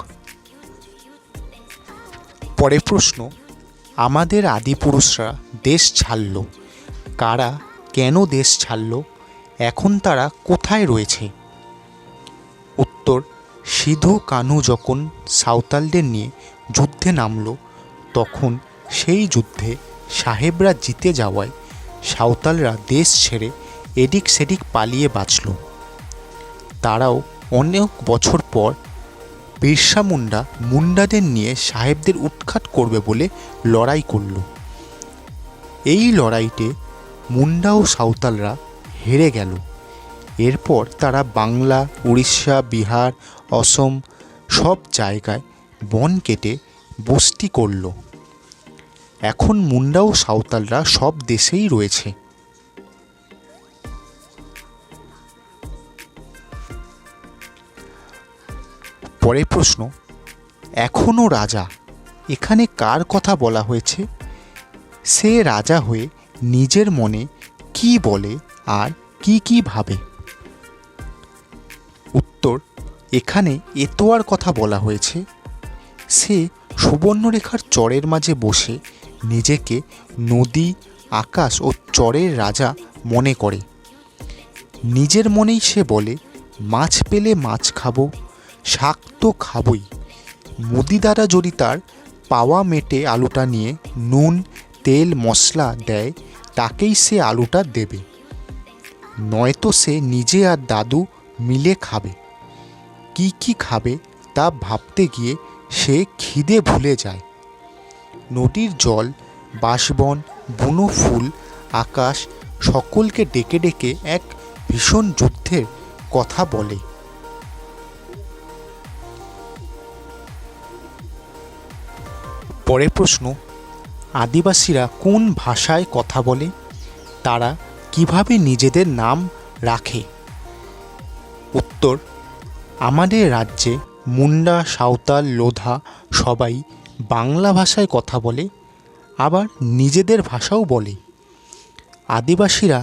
পরের প্রশ্ন, আমাদের আদিপুরুষরা দেশ ছাড়ল, কারা কেন দেশ ছাড়ল, এখন তারা কোথায় রয়েছে? উত্তর, সিধু কানু যখন সাঁওতালদের নিয়ে যুদ্ধে নামল, তখন সেই যুদ্ধে সাহেবরা জিতে যাওয়ায় সাঁওতালরা দেশ ছেড়ে এদিক সেদিক পালিয়ে বাঁচল। তারাও অনেক বছর পর বিরসা মুন্ডা মুন্ডাদের নিয়ে সাহেবদের উৎখাত করবে বলে লড়াই করল। এই লড়াইতে মুন্ডা ও সাঁওতালরা হেরে গেল। এরপর তারা বাংলা, উড়িষ্যা, বিহার, অসম সব জায়গায় বন কেটে বস্তি করল। এখন মুন্ডা ও সাঁওতালরা সব দেশেই রয়েছে। পরের প্রশ্ন, এখনও রাজা, এখানে কার কথা বলা হয়েছে? সে রাজা হয়ে নিজের মনে কি বলে আর কি কি ভাবে? উত্তর, এখানে এতোয়ার কথা বলা হয়েছে। সে সুবর্ণরেখার চরের মাঝে বসে নিজেকে নদী, আকাশ ও চরের রাজা মনে করে। নিজের মনেই সে বলে, মাছ পেলে মাছ খাবো, শাক তো খাবই। মুদি দ্বারা যদি তার পাওয়া মেটে আলুটা নিয়ে নুন, তেল, মশলা দেয়, তাকেই সে আলুটা দেবে, নয়তো সে নিজে আর দাদু মিলে খাবে। কি কি খাবে তা ভাবতে গিয়ে সে খিদে ভুলে যায়। নদীর জল, বাঁশবন, বুনো ফুল, আকাশ সকলকে ডেকে ডেকে এক ভীষণ যুদ্ধের কথা বলে। পরের প্রশ্ন, আদিবাসীরা কোন ভাষায় কথা বলে? তারা কিভাবে নিজেদের নাম রাখে? উত্তর, আমাদের রাজ্যে মুন্ডা, সাঁওতাল, লোধা সবাই বাংলা ভাষায় কথা বলে, আবার নিজেদের ভাষাও বলে। আদিবাসীরা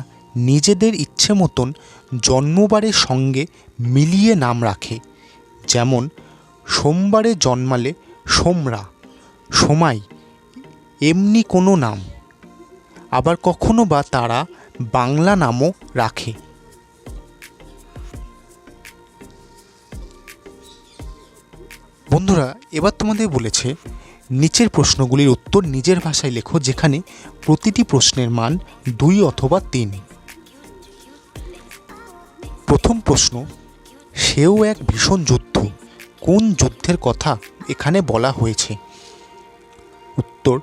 নিজেদের ইচ্ছে মতন জন্মবারের সঙ্গে মিলিয়ে নাম রাখে। যেমন সোমবারে জন্মালে সোমরা, সোমাই, এমনি কোনো নাম। আবার কখনো বা তারা বাংলা নামও রাখে। বন্ধুরা, এবার তোমাদের বলেছে নিচের প্রশ্নগুলির উত্তর নিজের ভাষায় লেখো, যেখানে প্রতিটি প্রশ্নের মান 2 অথবা 3। প্রথম প্রশ্ন, সেও এক ভীষণ যুদ্ধ, কোন যুদ্ধের কথা এখানে বলা হয়েছে? উত্তর,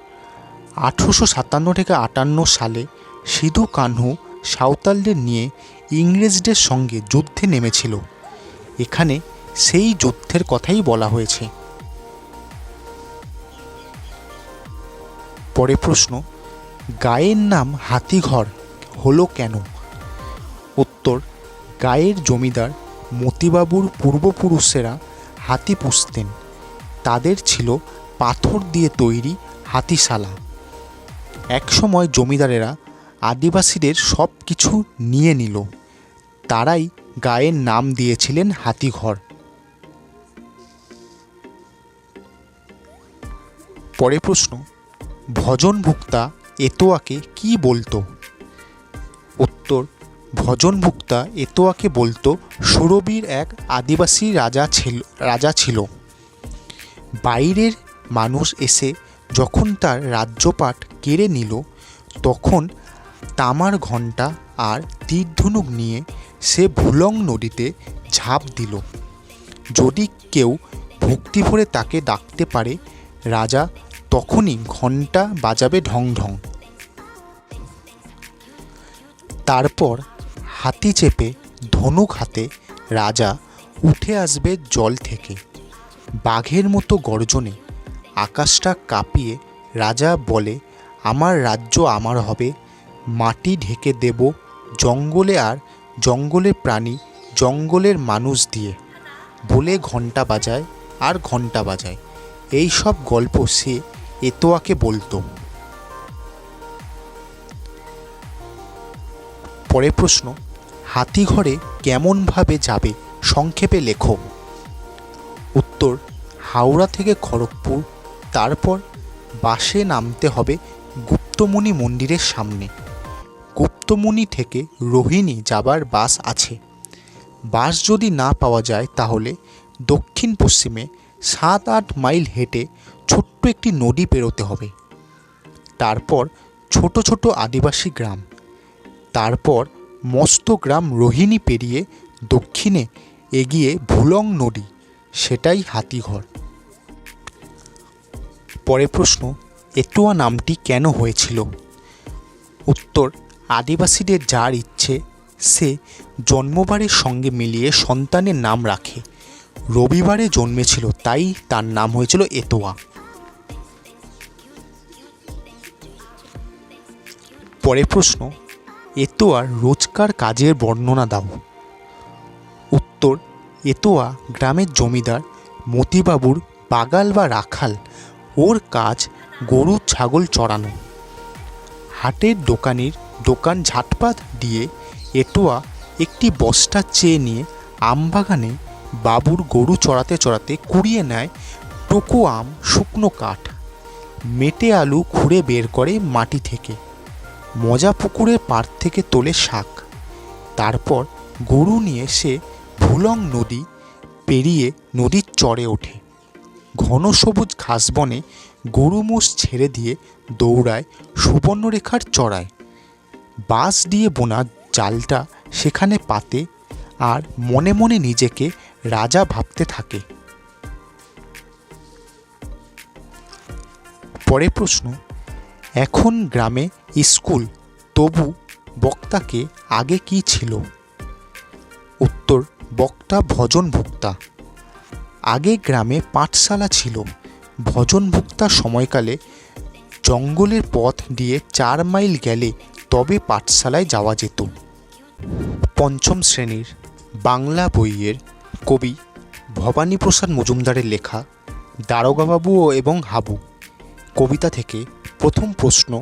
1857 থেকে 58 সালে সিধু কানহু সাঁওতালদের নিয়ে ইংরেজদের সঙ্গে যুদ্ধে নেমেছিল। এখানে সেই যুদ্ধের কথাই বলা হয়েছে। পরের প্রশ্ন, গায়ের নাম হাতিঘর হলো কেন? উত্তর, গায়ের জমিদার মতিবাবুর পূর্বপুরুষেরা হাতি পুষতেন। তাদের ছিল পাথর দিয়ে তৈরি হাতিশালা। একসময় জমিদারেরা আদিবাসীদের সব কিছু নিয়ে নিল, তারাই গায়ের নাম দিয়েছিলেন হাতিঘর। পরের প্রশ্ন, ভজনভুক্তা এতোয়াকে কি বলতো? উত্তর, ভজনভুক্তা এতোয়াকে বলতো সুরবীর এক আদিবাসী রাজা ছিল। বাইরের মানুষ এসে যখন তার রাজ্যপাট কেড়ে নিল, তখন তামার ঘণ্টা আর তীর-ধনুক নিয়ে সে ভুলং নদীতে ঝাঁপ দিল। যদি কেউ ভক্তি ভরে তাকে ডাকতে পারে, রাজা তখনই ঘণ্টা বাজাবে ঢং ঢং। তারপর হাতি চেপে ধনুক হাতে রাজা উঠে আসবে জল থেকে। বাঘের মতো গর্জনে আকাশটা কাঁপিয়ে রাজা বলে, আমার রাজ্য আমার হবে, মাটি ঢেকে দেব জঙ্গলে আর জঙ্গলের প্রাণী জঙ্গলের মানুষ দিয়ে, বলে ঘণ্টা বাজায় আর ঘণ্টা বাজায়। এই সব গল্প সে এতোয়াকে বলতো। পরের প্রশ্ন, হাতিঘরে কেমনভাবে যাবে সংক্ষেপে লেখো। উত্তর, হাওড়া থেকে খড়গপুর, তারপর বাসে নামতে হবে গুপ্তমণি মন্দিরের সামনে। গুপ্তমণি থেকে রোহিণী যাবার বাস আছে। বাস যদি না পাওয়া যায় তাহলে দক্ষিণ পশ্চিমে 7-8 মাইল হেঁটে ছোট্ট একটি নদী পেরোতে হবে। তারপর ছোট ছোট আদিবাসী গ্রাম, তারপর মস্ত গ্রাম রোহিণী পেরিয়ে দক্ষিণে এগিয়ে ভুলং নদী, সেটাই হাতিঘর। পরের প্রশ্ন, এতোয়া নামটি কেন হয়েছিল? উত্তর, আদিবাসীদের যার ইচ্ছে সে জন্মবারের সঙ্গে মিলিয়ে সন্তানের নাম রাখে। রবিবারে জন্মেছিল, তাই তার নাম হয়েছিল এতোয়া। পরের প্রশ্ন, এতোয়ার রোজকার কাজের বর্ণনা দাও। উত্তর, এতোয়া গ্রামের জমিদার মতিবাবুর বাগাল বা রাখাল। ওর কাজ গরু ছাগল চড়ানো। হাটের দোকানির দোকান ঝাটপাত দিয়ে এতোয়া একটি বস্তা চেয়ে নিয়ে আমবাগানে বাবুর গরু চড়াতে চড়াতে কুড়িয়ে নেয় টোকো আম, শুকনো কাঠ, মেটে আলু খুঁড়ে বের করে মাটি থেকে, মজা পুকুরের পাড় থেকে তোলে শাক। তারপর গরু নিয়ে সে ভুলং নদী পেরিয়ে নদীর চরে ওঠে। ঘন সবুজ ঘাসবনে গরু মোষ ছেড়ে দিয়ে দৌড়ায় সুবর্ণরেখার চড়ায়। বাঁশ দিয়ে বোনা জালটা সেখানে পাতে আর মনে মনে নিজেকে রাজা ভাবতে থাকে। পরের প্রশ্ন, এখন গ্রামে স্কুল, তবু বক্তাকে আগে কি ছিল? উত্তর, বক্তা ভজনভুক্তা। আগে গ্রামে পাঠশালা ছিল। ভজনভুক্তা সময়কালে জঙ্গলের পথ দিয়ে 4 মাইল গেলে তবে পাঠশালায় যাওয়া যেত। পঞ্চম শ্রেণীর বাংলা বইয়ের কবি ভবানীপ্রসাদ মজুমদারের লেখা দারোগাবাবু এবং হাবু কবিতা থেকে প্রথম প্রশ্ন,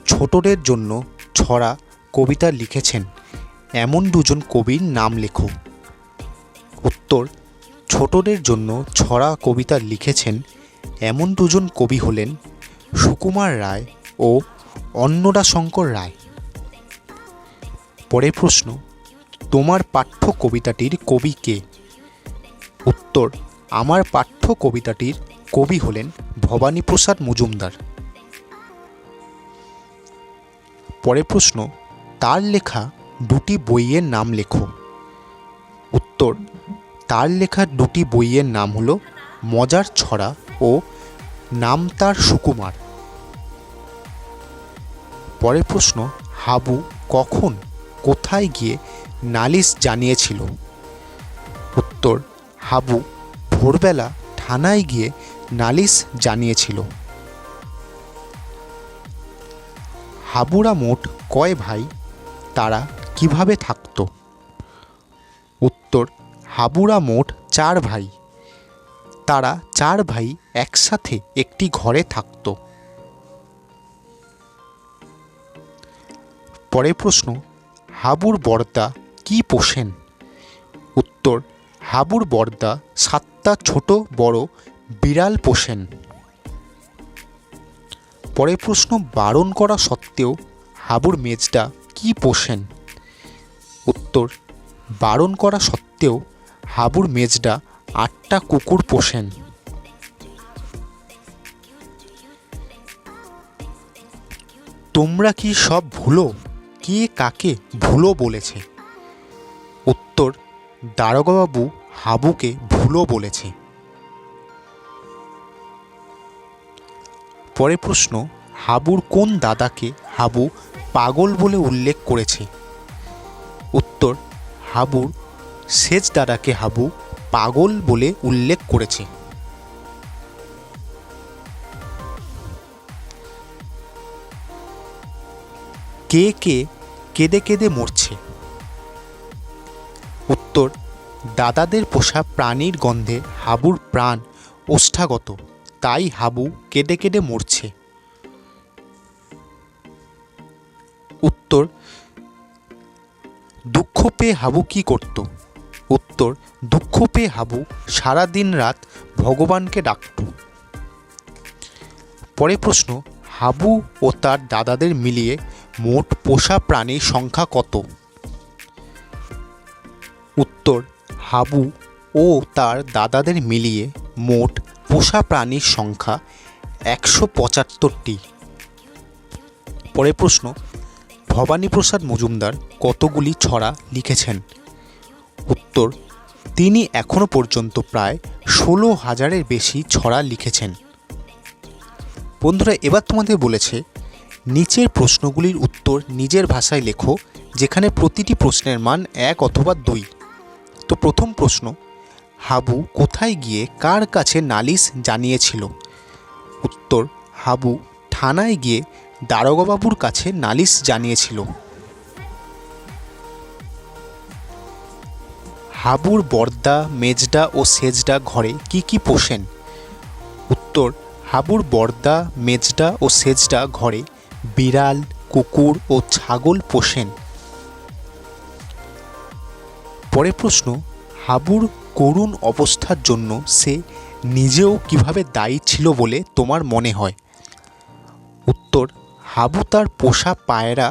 ছোটদের জন্য ছড়া কবিতা লিখেছেন এমন দুজন কবির নাম লেখো। উত্তর, ছোটদের জন্য ছড়া কবিতা লিখেছেন এমন দুজন কবি হলেন সুকুমার রায় ও অন্নদাশঙ্কর রায়। পরের প্রশ্ন, তোমার পাঠ্য কবিতাটির কবি কে? উত্তর, আমার পাঠ্য কবিতাটির কবি হলেন ভবানীপ্রসাদ মজুমদার। পরের প্রশ্ন, তার লেখা দুটি বইয়ের নাম লেখো। উত্তর, তার লেখা দুটি বইয়ের নাম হলো মজার ছড়া ও নাম তার সুকুমার। পরের প্রশ্ন, হাবু কখন কোথায় গিয়ে নালিশ জানিয়েছিল? উত্তর, হাবু ভোরবেলা থানায় গিয়ে নালিশ জানিয়েছিল। হাবুরা মোট কয় ভাই, তারা কিভাবে থাকত? উত্তর, হাবুরা মোট 4 ভাই, তারা 4 ভাই একসাথে একটি ঘরে থাকত। পরের প্রশ্ন, হাবুর বড়দা কি পোষেন? উত্তর, হাবুর বড়দা 7টা ছোট বড় বিড়াল পোষেন। পরের প্রশ্ন, বারণ করা সত্ত্বেও হাবুর মেজদা কি পোষেন? উত্তর, বারণ করা সত্ত্বেও হাবুর মেজদা 8টা কুকুর পোষেন। তোমরা কি সব ভুলো, কে কাকে ভুলো বলেছে? উত্তর, দারোগাবাবু হাবুকে ভুলো বলেছে। পরের প্রশ্ন, হাবুর কোন দাদাকে হাবু পাগল বলে উল্লেখ করেছে? উত্তর, হাবুর সেজ দাদাকে হাবু পাগল বলে উল্লেখ করেছে। কে কে কেঁদে কেঁদে মরছে? উত্তর, দাদাদের পোষা প্রাণীর গন্ধে হাবুর প্রাণ ওষ্ঠাগত, তাই হাবু কেঁদে কেঁদে মরছে। উত্তর, দুঃখ পেয়ে হাবু কি করত? উত্তর, দুঃখ পেয়ে হাবু সারাদিন রাত ভগবানকে ডাকত। পরের প্রশ্ন, হাবু ও তার দাদাদের মিলিয়ে মোট পোষা প্রাণীর সংখ্যা কত? উত্তর, হাবু ও তার দাদাদের মিলিয়ে মোট পোষা প্রাণীর সংখ্যা 175টি। পরের প্রশ্ন, ভবানীপ্রসাদ মজুমদার কতগুলি ছড়া লিখেছেন? উত্তর, তিনি এখনও পর্যন্ত প্রায় 16,000-এর বেশি ছড়া লিখেছেন। বন্ধুরা, এবার তোমাদের বলেছে নিচের প্রশ্নগুলির উত্তর নিজের ভাষায় লেখো, যেখানে প্রতিটি প্রশ্নের মান 1 অথবা 2। তো প্রথম প্রশ্ন, হাবু কোথায় গিয়ে কার কাছে নালিশ জানিয়েছিল? উত্তর, হাবু থানায় গিয়ে দারোগাবাবুর কাছে নালিশ জানিয়েছিল। হাবুর বড়দা, মেজদা ও সেজদা ঘরে কি কি পোষেন? উত্তর, হাবুর বড়দা, মেজদা ও সেজদা ঘরে বিড়াল, কুকুর ও ছাগল পোষেন। পরের প্রশ্ন, হাবুর করুণ অবস্থার জন্য সে নিজেও কিভাবে দায়ী ছিল বলে তোমার মনে হয়? উত্তর, হাবু তার পোষা পায়রা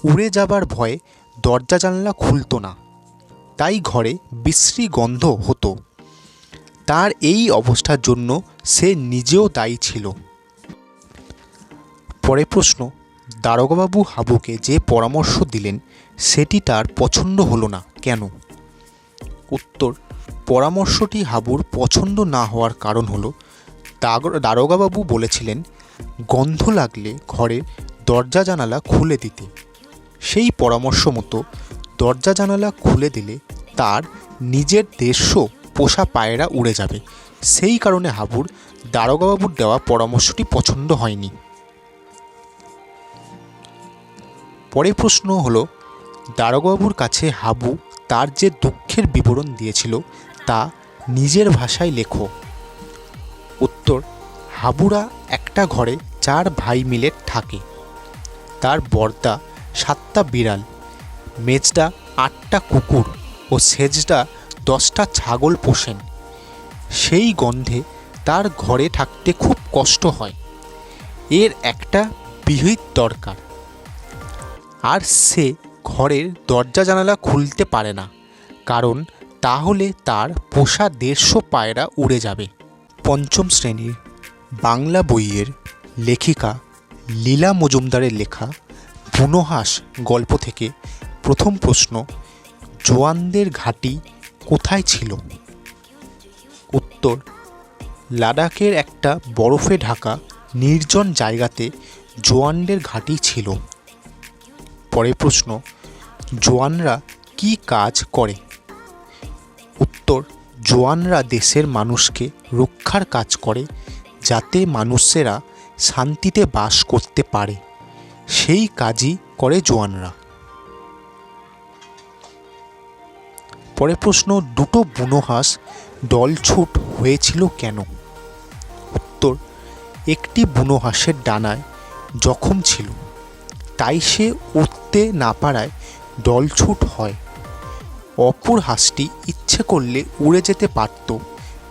উড়ে যাবার ভয়ে দরজা জানলা খুলত না, তাই ঘরে বিশ্রী গন্ধ হতো। তার এই অবস্থার জন্য সে নিজেও দায়ী ছিল। পরের প্রশ্ন, দারোগাবাবু হাবুকে যে পরামর্শ দিলেন সেটি তার পছন্দ হলো না, কেন? উত্তর, পরামর্শটি হাবুর পছন্দ না হওয়ার কারণ হলো দারোগাবাবু বলেছিলেন গন্ধ লাগলে ঘরে দরজা জানালা খুলে দিতে। সেই পরামর্শ মতো দরজা জানালা খুলে দিলে তার নিজের দেশ পোষা পায়রা উড়ে যাবে। সেই কারণে হাবুর দারোগাবাবুর দেওয়া পরামর্শটি পছন্দ হয়নি। পরের প্রশ্ন হলো, দারোগাবাবুর কাছে হাবু তার যে দুঃখের বিবরণ দিয়েছিল তা নিজের ভাষায় লেখো। উত্তর, হাবুরা একটা ঘরে 4 ভাই মিলে থাকে। তার বড়দা 7টা বিড়াল, মেজদা 8টা কুকুর ও সেজদা 10টা ছাগল পোষেন। সেই গন্ধে তার ঘরে থাকতে খুব কষ্ট হয়। এর একটা বিহিত দরকার, আর সে ঘরের দরজা জানালা খুলতে পারে না, কারণ তাহলে তার পোষা 150 পায়রা উড়ে যাবে। পঞ্চম শ্রেণীর বাংলা বইয়ের লেখিকা লীলা মজুমদারের লেখা বুনো হাঁস গল্প থেকে প্রথম প্রশ্ন, জোয়ানদের ঘাঁটি কোথায় ছিল? উত্তর, লাদাখের একটা বরফে ঢাকা নির্জন জায়গাতে জোয়ানদের ঘাঁটি ছিল। পরের প্রশ্ন, জোয়ানরা কি কাজ করে? উত্তর, জোয়ানরা দেশের মানুষকে রক্ষার কাজ করে, যাতে মানুষেরা শান্তিতে বাস করতে পারে, সেই কাজই করে জোয়ানরা। পরের প্রশ্ন, দুটো বুনো হাঁস দলছুট হয়েছিল কেন? উত্তর, একটি বুনো হাঁসের ডানায় জখম ছিল, তাই সে উঠতে না পারায় দলছুট হয়। অপর হাঁসটি ইচ্ছে করলে উড়ে যেতে পারত,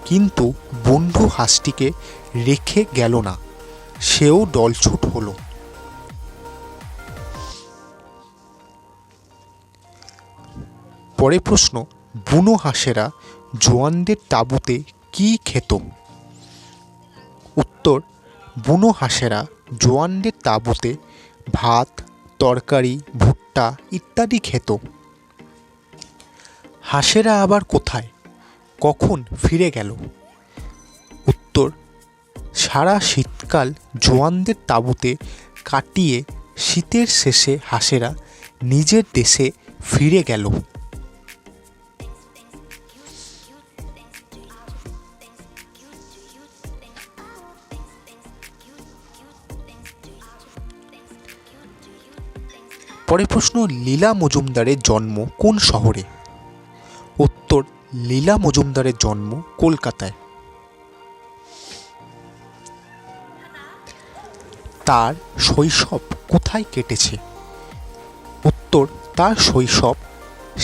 কিন্তু বন্ধু হাঁসটিকে রেখে গেল না, সেও দলছুট হলো। পরের প্রশ্ন, বুনো হাঁসেরা জোয়ানদের তাঁবুতে কি খেত? উত্তর, বুনো হাঁসেরা জোয়ানদের তাঁবুতে ভাত, তরকারি, ভুট্টা ইত্যাদি খেত। হাঁসেরা আবার কোথায়, কখন ফিরে গেল? উত্তর, সারা শীতকাল জোয়ানদের তাঁবুতে কাটিয়ে শীতের শেষে হাঁসেরা নিজের দেশে ফিরে গেল। পরের প্রশ্ন, লীলা মজুমদারের জন্ম কোন শহরে? উত্তর, লীলা মজুমদারের জন্ম কলকাতায়। তার শৈশব কোথায় কেটেছে? উত্তর, তার শৈশব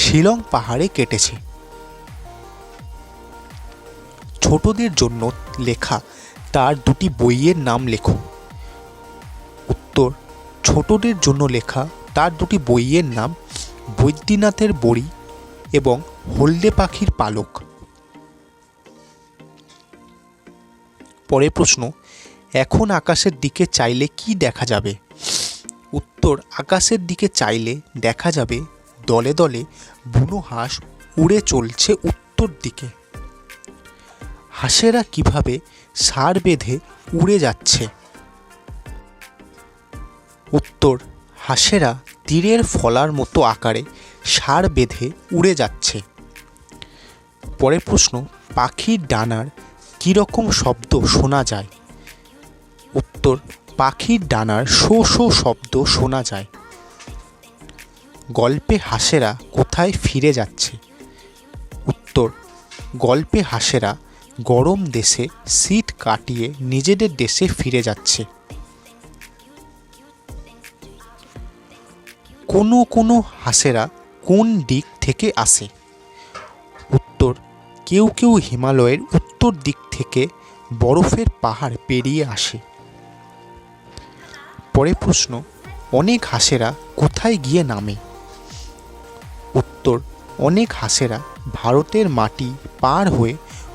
শিলং পাহাড়ে কেটেছে। ছোটদের জন্য লেখা তার দুটি বইয়ের নাম লেখো। উত্তর, ছোটদের জন্য লেখা তার দুটি বইয়ের নাম বৈদ্যনাথের বড়ি এবং হলদে পাখির পালক। পরের প্রশ্ন, এখন আকাশের দিকে চাইলে কি দেখা যাবে? উত্তর, আকাশের দিকে চাইলে দেখা যাবে দলে দলে বুনো হাঁস উড়ে চলছে উত্তর দিকে। হাঁসেরা কিভাবে সার বেঁধে উড়ে যাচ্ছে? উত্তর, হাঁসেরা তীরের ফলার মতো আকারে সার বেঁধে উড়ে যাচ্ছে। পরের প্রশ্ন, পাখির ডানার কীরকম শব্দ শোনা যায়? উত্তর, পাখির ডানার শো শো শব্দ শোনা যায়। গল্পে হাঁসেরা কোথায় ফিরে যাচ্ছে? উত্তর, গল্পে হাঁসেরা গরম দেশে শীত কাটিয়ে নিজেদের দেশে ফিরে যাচ্ছে। কোনো কোনো হাঁসেরা কোন দিক থেকে আসে? উত্তর, কেউ কেউ হিমালয়ের উত্তর দিক থেকে বরফের পাহাড় পেরিয়ে আসে। পরের প্রশ্ন, অনেক হাঁসেরা কোথায় গিয়ে নামে? উত্তর, অনেক হাঁসেরা ভারতের মাটি পার হয়ে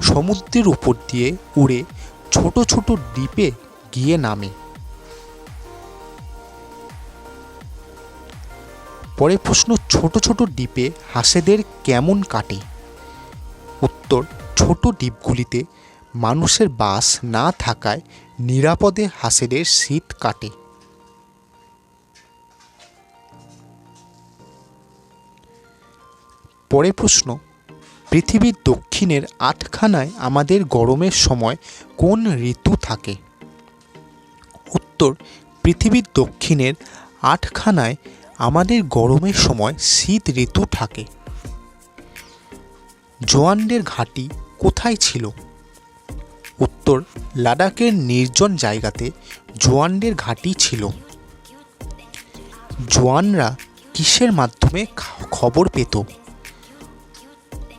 সমুদ্রের উপর দিয়ে উড়ে ছোট ছোট দ্বীপে গিয়ে নামে। পরের প্রশ্ন, ছোট ছোট দ্বীপে হাঁসেদের কেমন কাটে? উত্তর, ছোট দ্বীপগুলিতে মানুষের বাস না থাকায় নিরাপদে হাঁসেদের শীত কাটে। পরের প্রশ্ন, পৃথিবীর দক্ষিণের 8খানায় আমাদের গরমের সময় কোন ঋতু থাকে? উত্তর, পৃথিবীর দক্ষিণের 8খানায় আমাদের গরমের সময় শীত ঋতু থাকে। জোয়ানদের ঘাঁটি কোথায় ছিল? উত্তর, লাদাখের নির্জন জায়গাতে জোয়ানদের ঘাঁটি ছিল। জোয়ানরা কিসের মাধ্যমে খবর পেত?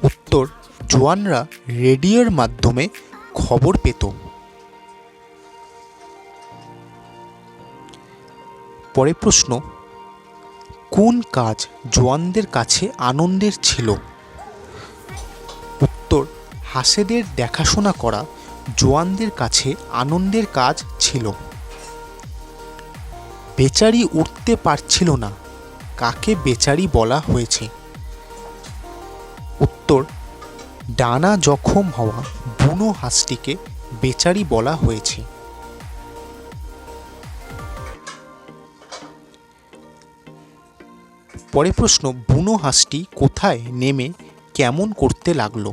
উত্তর, জোয়ানরা রেডিওর মাধ্যমে খবর পেত। পরের প্রশ্ন, কোন কাজ জোয়ানদের কাছে আনন্দের ছিল? উত্তর, হাঁসেদের দেখাশোনা করা জোয়ানদের কাছে আনন্দের কাজ ছিল। বেচারি উঠতে পারছিল না, কাকে বেচারি বলা হয়েছে? উত্তর, ডানা জখম হওয়া বুনো হাঁসটিকে বেচারি বলা হয়েছে। পরের প্রশ্ন, বুনো হাঁসটি কোথায় নেমে কেমন করতে লাগলো?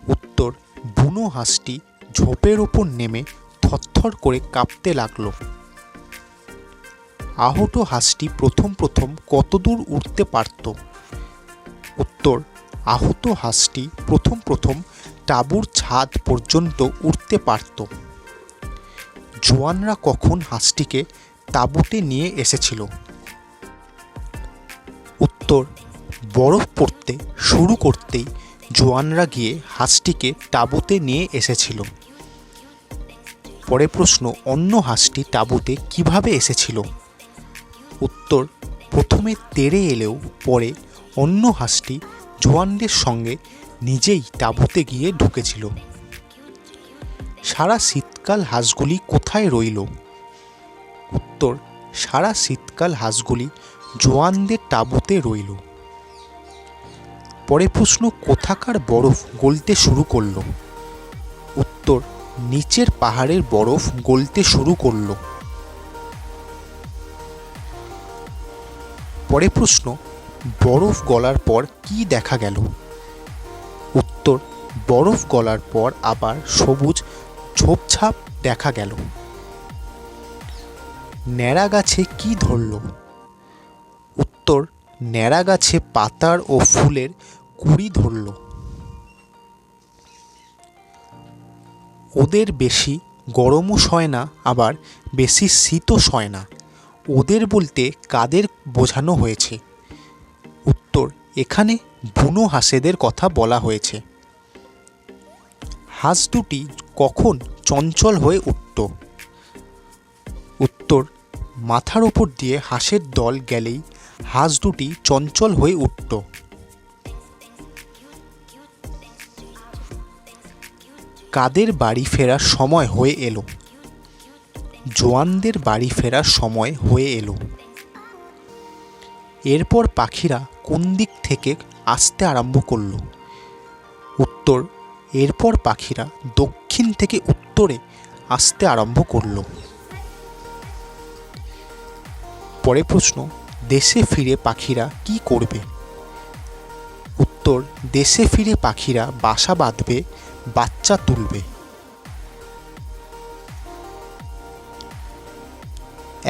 উত্তর, বুনো হাঁসটি ঝোপের ওপর নেমে থরথর করে কাঁপতে লাগলো। আহত হাঁসটি প্রথম কতদূর উঠতে পারত? উত্তর, আহত হাঁসটি প্রথম তাঁবুর ছাদ পর্যন্ত উঠতে পারত। জোয়ানরা কখন হাঁসটিকে তাঁবুতে নিয়ে এসেছিল? উত্তর, বরফ পড়তে শুরু করতেই জোয়ানরা গিয়ে হাঁসটিকে তাঁবুতে নিয়ে এসেছিল। পরের প্রশ্ন, অন্য হাঁসটি তাঁবুতে কিভাবে এসেছিল? উত্তর, প্রথমে তেড়ে এলেও পরে অন্য হাঁসটি জোয়ানদের সঙ্গে নিজেই তাঁবুতে গিয়ে ঢুকেছিল। সারা শীতকাল হাঁসগুলি কোথায় রইল? উত্তর, সারা শীতকাল হাঁসগুলি জোয়ানদের তাঁবুতে রইল। পরের প্রশ্ন, কোথাকার বরফ গলতে শুরু করলো? উত্তর, নিচের পাহাড়ের বরফ গলতে শুরু করলো। পরের প্রশ্ন, বরফ গলার পর কি দেখা গেল? উত্তর, বরফ গলার পর আবার সবুজ ঝোপঝাপ দেখা গেল। ন্যাড়া গাছে কি ধরল? উত্তর, ন্যাড়া গাছে পাতার ও ফুলের কুঁড়ি ধরল। ওদের বেশি গরমও সয় না, আবার বেশি শীতও সয় না। ওদের বলতে কাদের বোঝানো হয়েছে? উত্তর, এখানে বুনো হাঁসেদের কথা বলা হয়েছে। হাঁস দুটি কখন চঞ্চল হয়ে উঠত? উত্তর, মাথার ওপর দিয়ে হাঁসের দল গেলেই হাঁস দুটি চঞ্চল হয়ে উঠত। কাদের বাড়ি ফেরার সময় হয়ে এলো? জোয়ানদের বাড়ি ফেরার সময় হয়ে এলো। এরপর পাখিরা কোন দিক থেকে আসতে আরম্ভ করলো? উত্তর, এরপর পাখিরা দক্ষিণ থেকে উত্তরে আসতে আরম্ভ করলো। পরের প্রশ্ন, দেশে ফিরে পাখিরা কি করবে? উত্তর, দেশে ফিরে পাখিরা বাসা বাঁধবে, বাচ্চা তুলবে।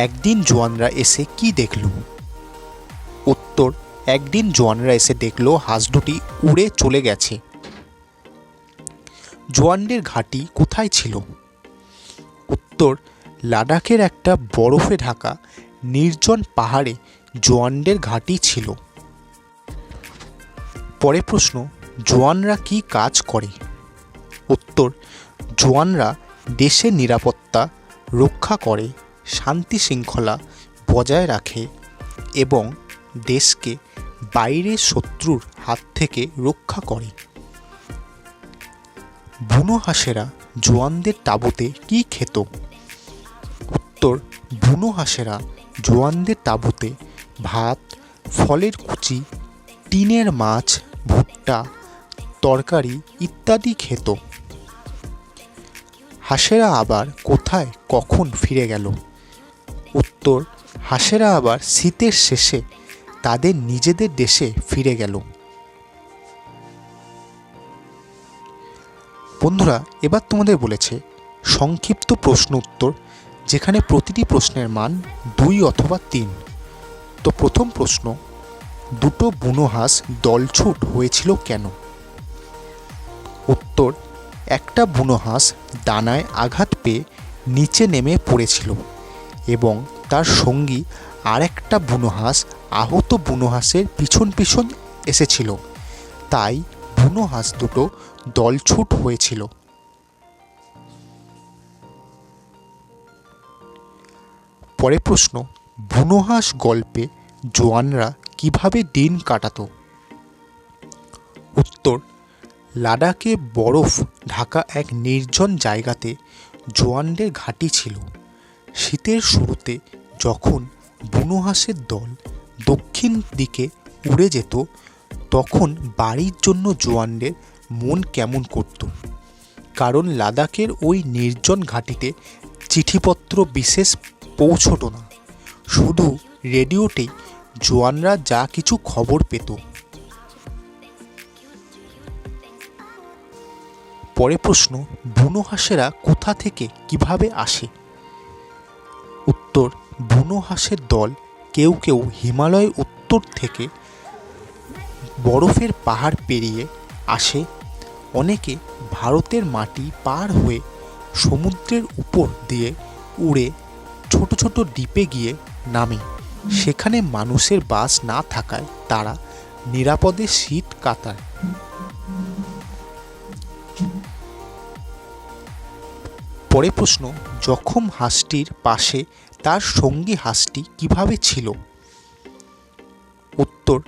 একদিন জোয়ানরা এসে কি দেখল? উত্তর, একদিন জোয়ানরা এসে দেখল হাঁস দুটি উড়ে চলে গেছে। জোয়ানদের ঘাঁটি কোথায় ছিল? উত্তর, লাদাখের একটা বরফে ঢাকা নির্জন পাহাড়ে জোয়ানদের ঘাঁটি ছিল। পরের প্রশ্ন, জোয়ানরা কি কাজ করে? উত্তর, জোয়ানরা দেশের নিরাপত্তা রক্ষা করে, শান্তি শৃঙ্খলা বজায় রাখে এবং দেশকে বাইরের শত্রুর হাত থেকে রক্ষা করে। বুনো হাঁসেরা জোয়ানদের তাঁবুতে কি খেত? উত্তর, বুনো হাঁসেরা জোয়ানদের তাঁবুতে ভাত, ফলের কুচি, টিনের মাছ, ভুট্টা, তরকারি ইত্যাদি খেত। হাঁসেরা আবার কোথায় কখন ফিরে গেল? উত্তর, হাঁসেরা আবার শীতের শেষে তাদের নিজেদের দেশে ফিরে গেল। বন্ধুরা, এবার তোমাদের বলেছে সংক্ষিপ্ত প্রশ্ন উত্তর, যেখানে প্রতিটি প্রশ্নের মান 2 অথবা 3। তো প্রথম প্রশ্ন, দুটো বুনো হাঁস দলছুট হয়েছিল কেন? উত্তর, একটা বুনো হাঁস ডানায় আঘাত পেয়ে নিচে নেমে পড়েছিল এবং তার সঙ্গী আর একটা বুনো হাঁস আহত বুনো হাঁসের পিছন পিছন এসেছিল, তাই বুনো হাঁস দুটো দলছুট হয়েছিল। পরের প্রশ্ন, বুনো হাঁস গল্পে জোয়ানরা কিভাবে দিন কাটাতো? উত্তর, লাদাখে বরফ ঢাকা এক নির্জন জায়গাতে জোয়ানদের ঘাঁটি ছিল। শীতের শুরুতে যখন বুনো হাঁসের দল দক্ষিণ দিকে উড়ে যেত, তখন বাড়ির জন্য জোয়ানদের মন কেমন করত, কারণ লাদাখের ওই নির্জন ঘাঁটিতে চিঠিপত্র বিশেষ পৌঁছতো না, শুধু রেডিওতেই জোয়ানরা যা কিছু খবর পেত। পরের প্রশ্ন, বুনো হাঁসেরা কোথা থেকে কিভাবে আসে? উত্তর, বুনো হাঁসের দল কেউ কেউ হিমালয়ের উত্তর থেকে বরফের পাহাড় পেরিয়ে আসে, অনেকে ভারতের মাটি পার হয়ে সমুদ্রের উপর দিয়ে উড়ে ছোট ছোট দ্বীপে গিয়ে নামে। সেখানে মানুষের বাস না থাকায় তারা নিরাপদে শীত কাটায়। পরের প্রশ্ন, জখম হাঁসটির পাশে তার সঙ্গী হাঁসটি কিভাবে ছিল? উত্তর,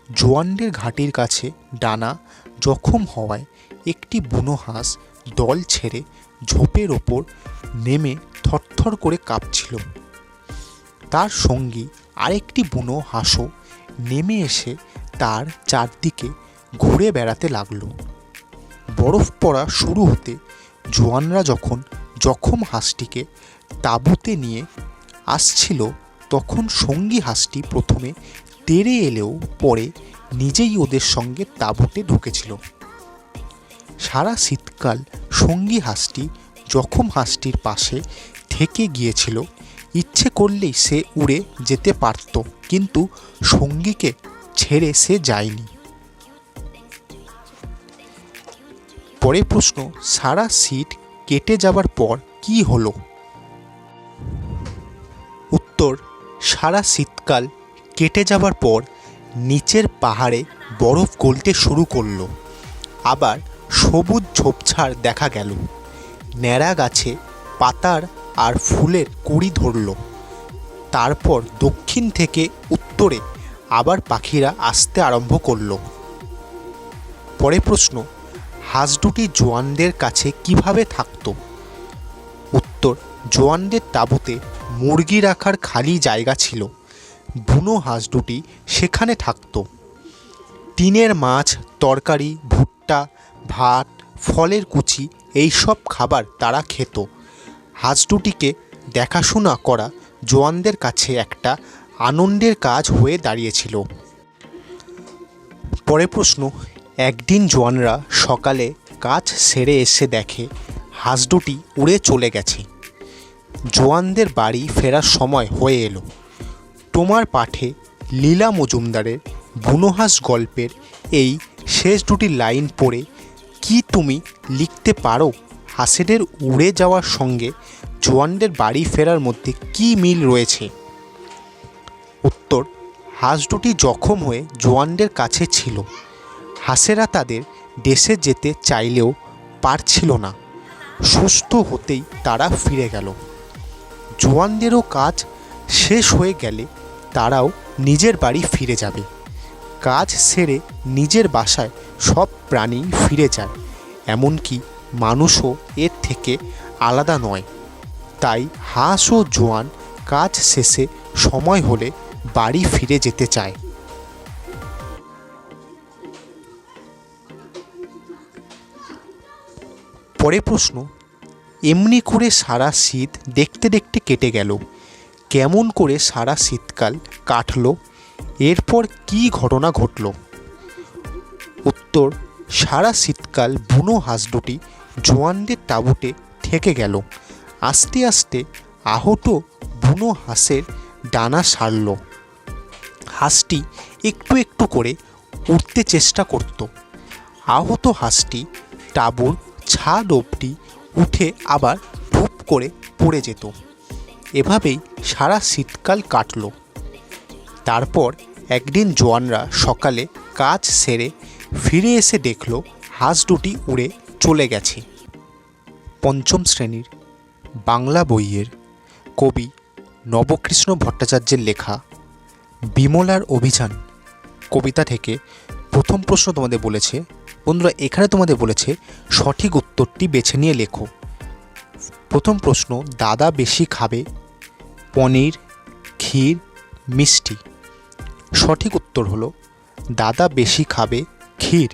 জোয়ানদের ঘাঁটির কাছে ডানা জখম হওয়ায় একটি বুনো হাঁস দল ছেড়ে ঝোপের ওপর নেমে থরথর করে কাঁপছিল। তার সঙ্গী আরেকটি বুনো হাঁসও নেমে এসে তার চারদিকে ঘুরে বেড়াতে লাগলো। বরফ পড়া শুরু হতে জোয়ানরা যখন জখম হাঁসটিকে তাঁবুতে নিয়ে আসছিল, তখন সঙ্গী হাঁসটি প্রথমে তেড়ে এলেও পরে নিজেই ওদের সঙ্গে তাঁবুতে ঢুকেছিল। সারা শীতকাল সঙ্গী হাঁসটি জখম হাঁসটির পাশে থেকে গিয়েছিল। ইচ্ছে করলেই সে উড়ে যেতে পারত, কিন্তু সঙ্গীকে ছেড়ে সে যায়নি। পরের প্রশ্ন, সারা শীত কেটে যাবার পর কি হলো? উত্তর, সারা শীতকাল কেটে যাবার পর নিচের পাহাড়ে বরফ গলতে শুরু করলো। আবার সবুজ ঝোপঝাড় দেখা গেল। ন্যাড়া গাছে পাতার আর ফুলের কুঁড়ি ধরল। তারপর দক্ষিণ থেকে উত্তরে আবার পাখিরা আসতে আরম্ভ করল। পরের প্রশ্ন, হাঁস দুটি জোয়ানদের কাছে কিভাবে থাকত? উত্তর, জোয়ানদের তাঁবুতে মুরগি রাখার খালি জায়গা ছিল। বুনো হাঁস দুটি সেখানে থাকত। টিনের মাছ, তরকারি, ভুট্টা, ভাত, ফলের কুচি এইসব খাবার তারা খেত। হাঁস দুটিকে দেখাশোনা করা জোয়ানদের কাছে একটা আনন্দের কাজ হয়ে দাঁড়িয়েছিল। পরের প্রশ্ন, একদিন জোয়ানরা সকালে কাজ সেরে এসে দেখে হাঁস দুটি উড়ে চলে গেছে। জোয়ানদের বাড়ি ফেরার সময় হয়ে এলো। তোমার পাঠে লীলা মজুমদারের বুনো হাঁস গল্পের এই শেষ দুটি লাইন পড়ে কি তুমি লিখতে পারো? হাঁসেদের উড়ে যাওয়ার সঙ্গে জোয়ানদের বাড়ি ফেরার মধ্যে কি মিল রয়েছে? উত্তর, হাঁস দুটি জখম হয়ে জোয়ানদের কাছে ছিল। হাঁসেরা তাদের দেশে যেতে চাইলেও পারছিল না। সুস্থ হতেই তারা ফিরে গেল। জোয়ানদেরও কাজ শেষ হয়ে গেলে তারাও নিজের বাড়ি ফিরে যাবে। কাজ সেরে নিজের বাসায় সব প্রাণী ফিরে যায়, এমনকি মানুষও এর থেকে আলাদা নয়। তাই হাঁস ও জোয়ান কাজ শেষে সময় হলে বাড়ি ফিরে যেতে চায়। পরের প্রশ্ন, এমনি করে সারা শীত দেখতে দেখতে কেটে গেল। কেমন করে সারা শীতকাল কাটলো? এরপর কি ঘটনা ঘটল? উত্তর, সারা শীতকাল বুনো হাঁস দুটি জোয়ানদের তাঁবুতে থেকে গেল। আস্তে আস্তে আহত বুনো হাঁসের ডানা সারল। হাঁসটি একটু একটু করে উঠতে চেষ্টা করত। আহত হাঁসটি তাঁবুর ছাদ অবধি উঠে আবার ধূপ করে পড়ে যেত। এভাবেই সারা শীতকাল কাটল। তারপর একদিন জোয়ানরা সকালে কাজ সেরে ফিরে এসে দেখল হাঁস দুটি উড়ে চলে গেছে। পঞ্চম শ্রেণীর বাংলা বইয়ের কবি নবকৃষ্ণ ভট্টাচার্যের লেখা বিমলার অভিযান কবিতা থেকে প্রথম প্রশ্ন তোমাদের বলেছে। বন্ধুরা, এখানে তোমাদের বলেছে সঠিক উত্তরটি বেছে নিয়ে লেখো। প্রথম প্রশ্ন, দাদা বেশি খাবে পনির, ক্ষীর, মিষ্টি। সঠিক উত্তর হলো দাদা বেশি খাবে ক্ষীর।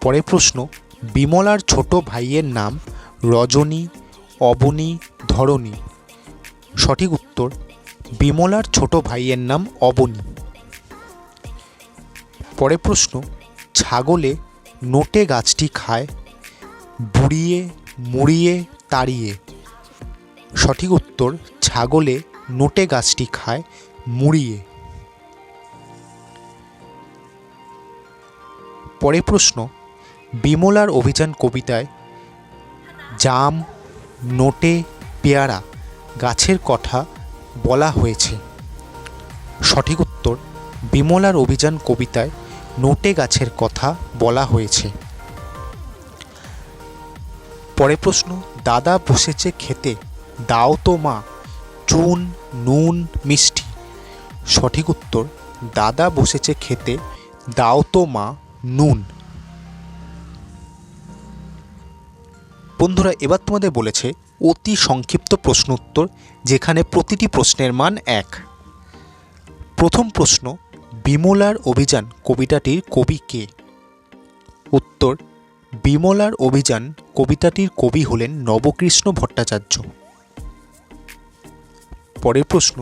পরের প্রশ্ন, বিমলার ছোট ভাইয়ের নাম রজনী, অবনী, ধরণী। সঠিক উত্তর বিমলার ছোট ভাইয়ের নাম অবনী। পরের প্রশ্ন, ছাগলে নোটে গাছটি খায় বুড়িয়ে, মুড়িয়ে, তাড়িয়ে। সঠিক উত্তর ছাগলে নোটে গাছটি খায় মুড়িয়ে। পরের প্রশ্ন, বিমলার অভিযান কবিতায় জাম, নোটে, পেয়ারা গাছের কথা বলা হয়েছে। সঠিক উত্তর বিমলার অভিযান কবিতায় নোটে গাছের কথা বলা হয়েছে। পরের প্রশ্ন, দাদা বসেছে খেতে দাও তো মা চুন, নুন, মিষ্টি। সঠিক উত্তর দাদা বসেছে খেতে দাও তো মা নুন। বন্ধুরা, এবার তোমাদের বলেছে অতি সংক্ষিপ্ত প্রশ্ন উত্তর, যেখানে প্রতিটি প্রশ্নের মান 1। প্রথম প্রশ্ন, বিমলার অভিযান কবিতাটির কবি কে? উত্তর, বিমলার অভিযান কবিতাটির কবি হলেন নবকৃষ্ণ ভট্টাচার্য। পরের প্রশ্ন,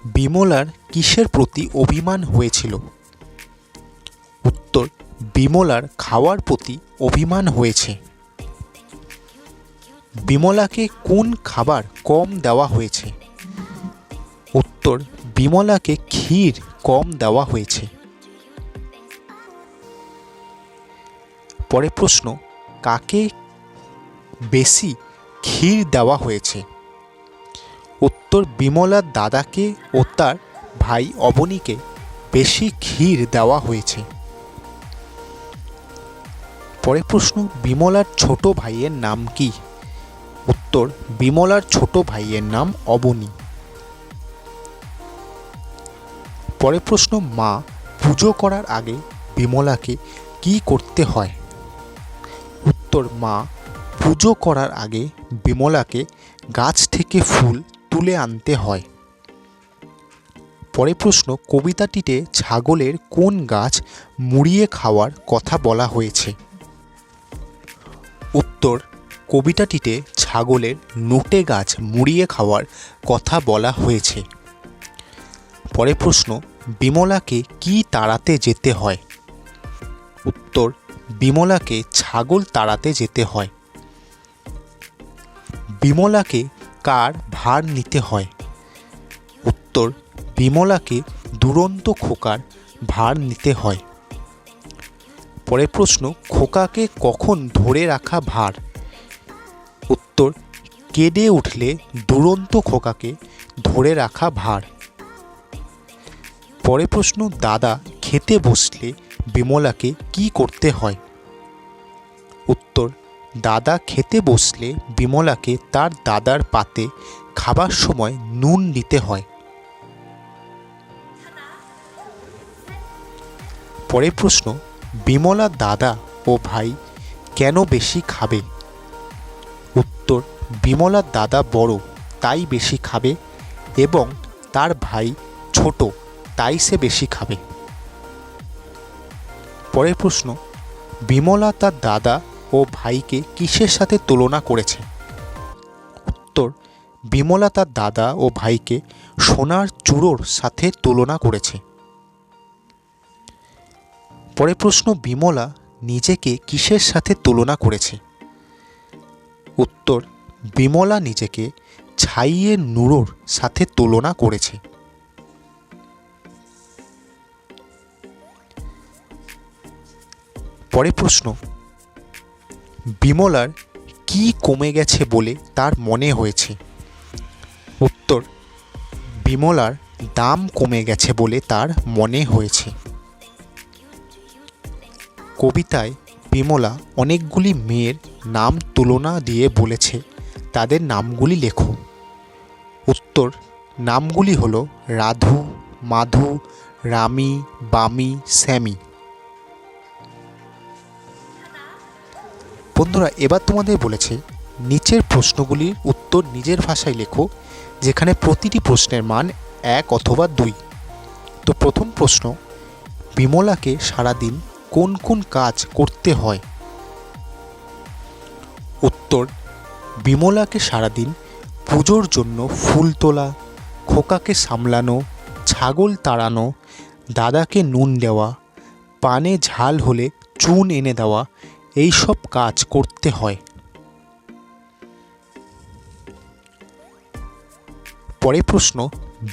বিমলার কিসের প্রতি অভিমান হয়েছিল? উত্তর, বিমলার খাওয়ার প্রতি অভিমান হয়েছে। বিমলাকে কোন খাবার কম দেওয়া হয়েছে? উত্তর, বিমলাকে ক্ষীর কম দেওয়া হয়েছে। পরের প্রশ্ন, কাকে বেশি ক্ষীর দেওয়া হয়েছে? উত্তর, বিমলার দাদাকে ও তার ভাই অবনীকে বেশি ক্ষীর দেওয়া হয়েছে। পরের প্রশ্ন, বিমলার ছোট ভাইয়ের নাম কি? উত্তর, বিমলার ছোট ভাইয়ের নাম অবনী। পরের প্রশ্ন, মা পুজো করার আগে বিমলাকে কি করতে হয়? উত্তর, মা পুজো করার আগে বিমলাকে গাছ থেকে ফুল তুলে আনতে হয়। পরের প্রশ্ন, কবিতাটিতে ছাগলের কোন গাছ মুড়িয়ে খাওয়ার কথা বলা হয়েছে? উত্তর, কবিতাটিতে ছাগলের নোটে গাছ মুড়িয়ে খাওয়ার কথা বলা হয়েছে। পরের প্রশ্ন, বিমলাকে কি তাড়াতে যেতে হয়? উত্তর, বিমলাকে ছাগল তাড়াতে যেতে হয়। বিমলাকে কার ভার নিতে হয়? উত্তর, বিমলাকে দুরন্ত খোকার ভার নিতে হয়। পরের প্রশ্ন, খোকাকে কখন ধরে রাখা ভার? উত্তর, কেঁদে উঠলে দুরন্ত খোকাকে ধরে রাখা ভার। পরের প্রশ্ন, দাদা খেতে বসলে বিমলাকে কি করতে হয়? উত্তর, দাদা খেতে বসলে বিমলাকে তার দাদার পাতে খাবার সময় নুন দিতে হয়। পরের প্রশ্ন, বিমলার দাদা ও ভাই কেন বেশি খাবে? উত্তর, বিমলার দাদা বড় তাই বেশি খাবে এবং তার ভাই ছোট তাই সে বেশি খাবে। পরের প্রশ্ন, বিমলা তার দাদা ও ভাইকে কিসের সাথে তুলনা করেছে? উত্তর, বিমলা তার দাদা ও ভাইকে সোনার চূড়োর সাথে তুলনা করেছে। পরের প্রশ্ন, বিমলা নিজেকে কিসের সাথে তুলনা করেছে? উত্তর, বিমলা নিজেকে ছাইয়ের নুড়োর সাথে তুলনা করেছে। পরের প্রশ্ন, বিমলার কি কমে গেছে বলে তার মনে হয়েছে? উত্তর, বিমলার দাম কমে গেছে বলে তার মনে হয়েছে। কবিতায় বিমলা অনেকগুলি মেয়ের নাম তুলনা দিয়ে বলেছে তাদের নামগুলি লেখো। উত্তর, নামগুলি হলো রাধু, মাধু, রামি, বামি, শ্যামি। বন্ধুরা, এবার তোমাদের বলেছে নিচের প্রশ্নগুলির উত্তর নিজের ভাষায় লেখো, যেখানে প্রতিটি প্রশ্নের মান 1 অথবা 2। তো প্রথম প্রশ্ন, বিমলাকে সারাদিন কোন কোন কাজ করতে হয়? উত্তর, বিমলাকে সারাদিন পুজোর জন্য ফুল তোলা, খোকাকে সামলানো, ছাগল তাড়ানো, দাদাকে নুন দেওয়া, পানে ঝাল হলে চুন এনে দেওয়া, এই সব কাজ করতে হয়। পরের প্রশ্ন,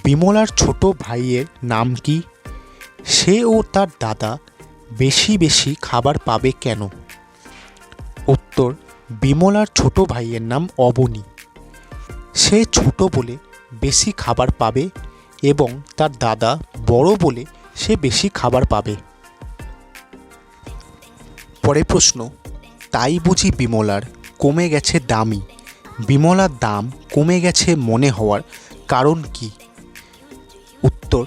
বিমলার ছোট ভাইয়ের নাম কি? সে ও তার দাদা বেশি বেশি খাবার পাবে কেন? উত্তর, বিমলার ছোট ভাইয়ের নাম অবনী। সে ছোট বলে বেশি খাবার পাবে এবং তার দাদা বড় বলে সে বেশি খাবার পাবে। পরের প্রশ্ন, তাই বুঝি বিমলার কমে গেছে দামই? বিমলার দাম কমে গেছে মনে হওয়ার কারণ কি? উত্তর,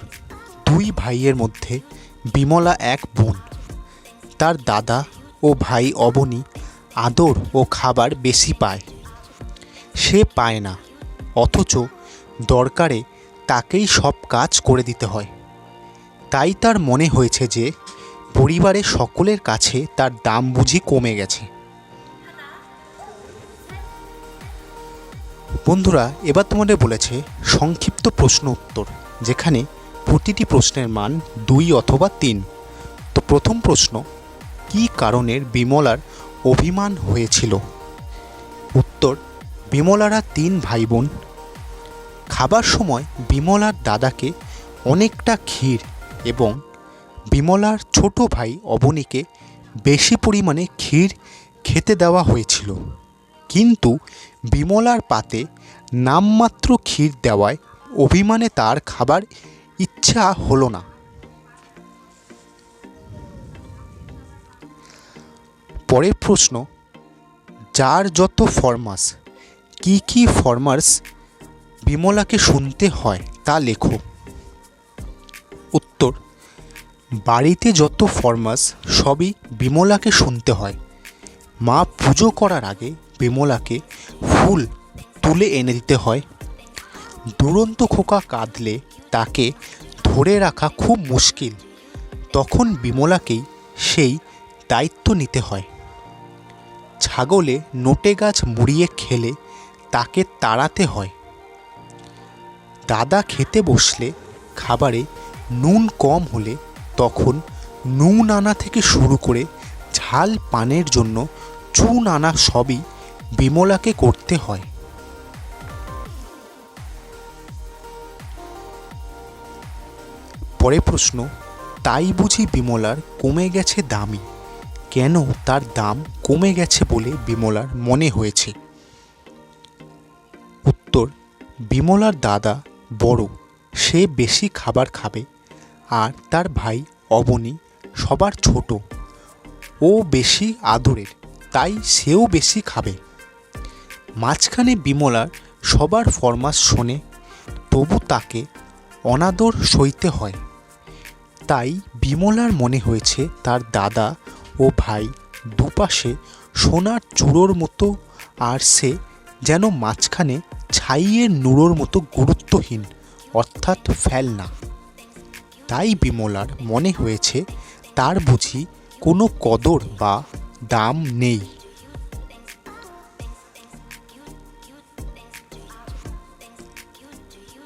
2 ভাইয়ের মধ্যে বিমলা এক বোন। তার দাদা ও ভাই অবনী আদর ও খাবার বেশি পায়, সে পায় না, অথচ দরকারে তাকেই সব কাজ করে দিতে হয়। তাই তার মনে হয়েছে যে পরিবারের সকলের কাছে তার দাম বুঝি কমে গেছে। বন্ধুরা, এবার তোমাদের বলেছে সংক্ষিপ্ত প্রশ্ন উত্তর, যেখানে প্রতিটি প্রশ্নের মান 2 অথবা 3। তো প্রথম প্রশ্ন, কী কারণের বিমলার অভিমান হয়েছিল? উত্তর, বিমলারা 3 ভাই বোন। খাবার সময় বিমলার দাদাকে অনেকটা ক্ষীর এবং বিমলার ছোট ভাই অবনীকে বেশি পরিমাণে ক্ষীর খেতে দেওয়া হয়েছিল, কিন্তু বিমলার পাতে নামমাত্র ক্ষীর দেওয়ায় অভিমানে তার খাবার ইচ্ছা হলো না। পরের প্রশ্ন, যার যত ফরমাস, কি কি ফরমাস বিমলাকে শুনতে হয় তা লেখো। উত্তর, বাড়িতে যত ফরমাস সবই বিমলাকে শুনতে হয়। মা পুজো করার আগে বিমলাকে ফুল তুলে এনে দিতে হয়। দুরন্ত খোকা কাঁদলে তাকে ধরে রাখা খুব মুশকিল, তখন বিমলাকেই সেই দায়িত্ব নিতে হয়। ছাগলে নোটে গাছ মুড়িয়ে খেলে তাকে তাড়াতে হয়। দাদা খেতে বসলে খাবারে নুন কম হলে তখন নুন আনা থেকে শুরু করে ঝাল পানের জন্য চুন আনা সবই বিমলাকে করতে হয়। পরের প্রশ্ন, তাই বুঝি বিমলার কমে গেছে দামই? কেন তার দাম কমে গেছে বলে বিমলার মনে হয়েছে? উত্তর, বিমলার দাদা বড়, সে বেশি খাবার খাবে, আর তার ভাই অবনী সবার ছোট, ও বেশি আদরের, তাই সেও বেশি খাবে। মাঝখানে বিমলার সবার ফরমাস শোনে, তবু তাকে অনাদর সইতে হয়। তাই বিমলার মনে হয়েছে তার দাদা ও ভাই দুপাশে সোনার চূড়োর মতো, আর সে যেন মাঝখানে ছাইয়ের নুড়োর মতো গুরুত্বহীন, অর্থাৎ ফেলনা। তাই বিমলার মনে হয়েছে তার বুঝি কোনো কদর বা দাম নেই।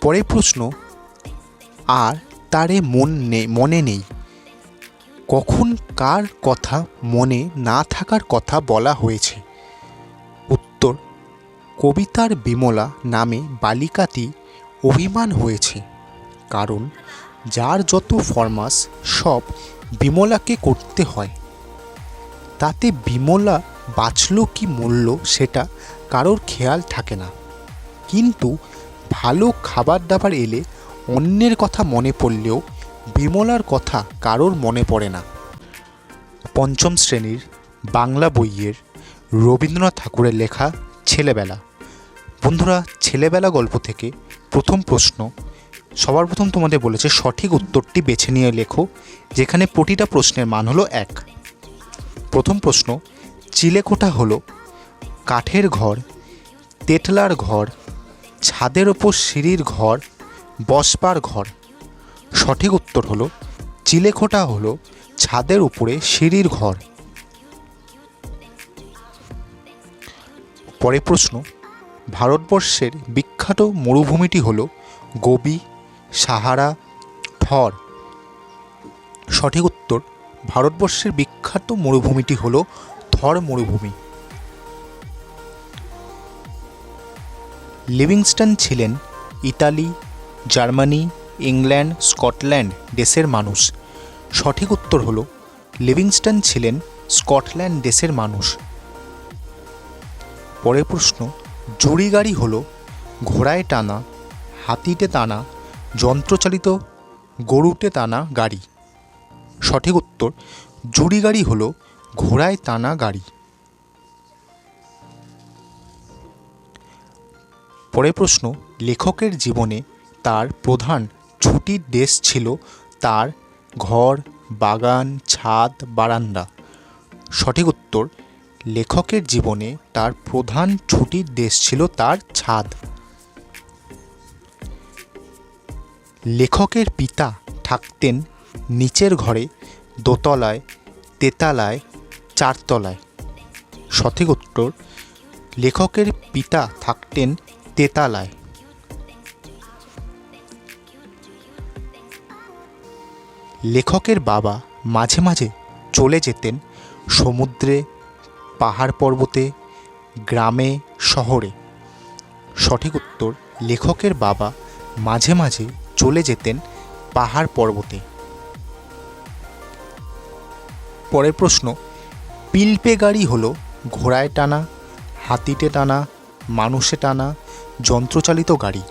পরের প্রশ্ন, আর তারে মনে নেই, কখন কার কথা মনে না থাকার কথা বলা হয়েছে? উত্তর, কবিতার বিমলা নামে বালিকাটি অভিমান হয়েছে, কারণ যার যত ফরমাস সব বিমলাকে করতে হয়। তাতে বিমলা বাঁচল কি মরল সেটা কারোর খেয়াল থাকে না, কিন্তু ভালো খাবার দাবার এলে অন্যের কথা মনে পড়লেও বিমলার কথা কারোর মনে পড়ে না। পঞ্চম শ্রেণীর বাংলা বইয়ের রবীন্দ্রনাথ ঠাকুরের লেখা ছেলেবেলা। বন্ধুরা, ছেলেবেলা গল্প থেকে প্রথম প্রশ্ন। সবার প্রথম তোমাদের বলেছে সঠিক উত্তরটি বেছে নিয়ে লেখো, যেখানে প্রতিটা প্রশ্নের মান হলো 1। প্রথম প্রশ্ন, চিলেকোঠা হলো কাঠের ঘর, তেতলার ঘর, ছাদের ওপর সিঁড়ির ঘর, বসবার ঘর। সঠিক উত্তর হলো চিলেকোঠা হলো ছাদের উপরে সিঁড়ির ঘর। পরের প্রশ্ন, ভারতবর্ষের বিখ্যাত মরুভূমিটি হলো গোবি, সাহারা, থর। সঠিক উত্তর, ভারতবর্ষের বিখ্যাত মরুভূমিটি হলো থর মরুভূমি। লিভিংস্টন ছিলেন ইতালি, জার্মানি, ইংল্যান্ড, স্কটল্যান্ড দেশের মানুষ। সঠিক উত্তর হলো লিভিংস্টন ছিলেন স্কটল্যান্ড দেশের মানুষ। পরের প্রশ্ন, জুড়ি গাড়ি হলো ঘোড়ায় টানা, হাতিতে টানা, যন্ত্রচালিত গরুতে টানা গাড়ি। সঠিক উত্তর, জুড়ি গাড়ি হলো ঘোড়ায় টানা গাড়ি। পরের প্রশ্ন, লেখকের জীবনে তার প্রধান ছুটির দেশ ছিল তার ঘর, বাগান, ছাদ, বারান্দা। সঠিক উত্তর, লেখকের জীবনে তার প্রধান ছুটির দেশ ছিল তার ছাদ। লেখকের পিতা থাকতেন নিচের ঘরে, দোতলায়, তেতালায়, চারতলায়। সঠিক উত্তর, লেখকের পিতা থাকতেন তেতালায়। লেখকের বাবা মাঝে মাঝে চলে যেতেন সমুদ্রে, পাহাড় পর্বতে, গ্রামে, শহরে। সঠিক উত্তর, লেখকের বাবা মাঝে মাঝে চলে যেতেন পাহাড় পর্বতে। পরের প্রশ্ন, পিলপে গাড়ি হলো ঘোড়ায় টানা, হাতিতে টানা, মানুষে টানা, যন্ত্রচালিত গাড়ি।